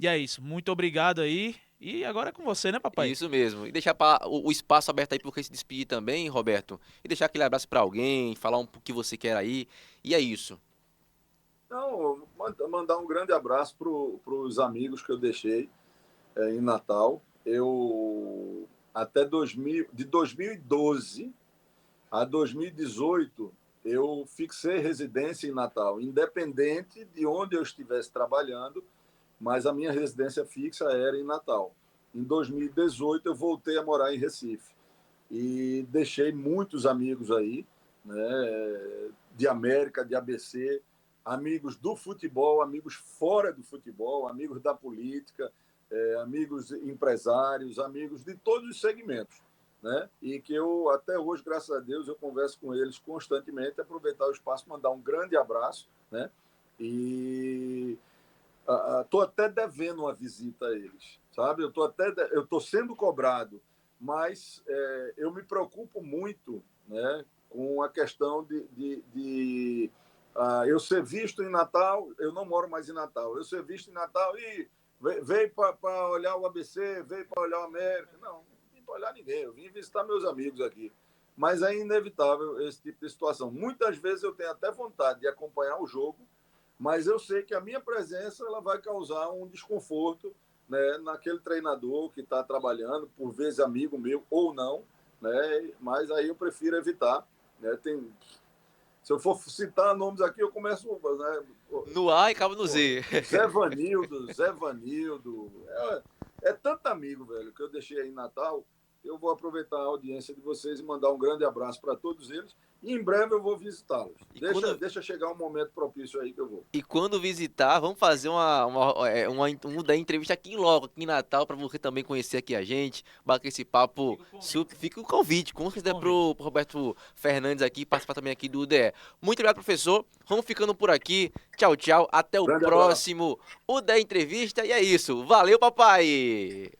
E é isso. Muito obrigado aí. E agora é com você, né, papai? Isso mesmo. E deixar o espaço aberto aí para você se despedir também, Roberto. E deixar aquele abraço para alguém, falar um pouco o que você quer aí. E é isso. Não, mandar um grande abraço para os amigos que eu deixei em Natal. Eu, de 2012 a 2018, eu fixei residência em Natal, independente de onde eu estivesse trabalhando, mas a minha residência fixa era em Natal. Em 2018, eu voltei a morar em Recife. e deixei muitos amigos aí, né, de América, de ABC, amigos do futebol, amigos fora do futebol, amigos da política, amigos empresários, amigos de todos os segmentos, né? E que eu, até hoje, graças a Deus, eu converso com eles constantemente, aproveitar o espaço, mandar um grande abraço, né? E estou até devendo uma visita a eles, sabe? Eu estou sendo cobrado, mas eu me preocupo muito, né, com a questão de eu ser visto em Natal. Eu não moro mais em Natal. Eu ser visto em Natal e veio para olhar o ABC, veio para olhar o América. Não vim para olhar ninguém. Eu vim visitar meus amigos aqui. Mas é inevitável esse tipo de situação. Muitas vezes eu tenho até vontade de acompanhar o jogo, mas eu sei que a minha presença ela vai causar um desconforto, né, naquele treinador que está trabalhando, por vezes amigo meu ou não, né, mas aí eu prefiro evitar. Né, se eu for citar nomes aqui, eu começo, né, No A e acaba no Z. Zé Vanildo, é tanto amigo, velho, que eu deixei aí em Natal. Eu vou aproveitar a audiência de vocês e mandar um grande abraço para todos eles. E em breve eu vou visitá-los. Deixa chegar um momento propício aí que eu vou. E quando visitar, vamos fazer uma da entrevista aqui logo, aqui em Natal, para você também conhecer aqui a gente, bater esse papo. Fica o convite, com certeza, pro Roberto Fernandes aqui, participar também aqui do UDE. Muito obrigado, professor. Vamos ficando por aqui. Tchau, tchau. Até o Grande próximo UDE Entrevista. E é isso. Valeu, papai!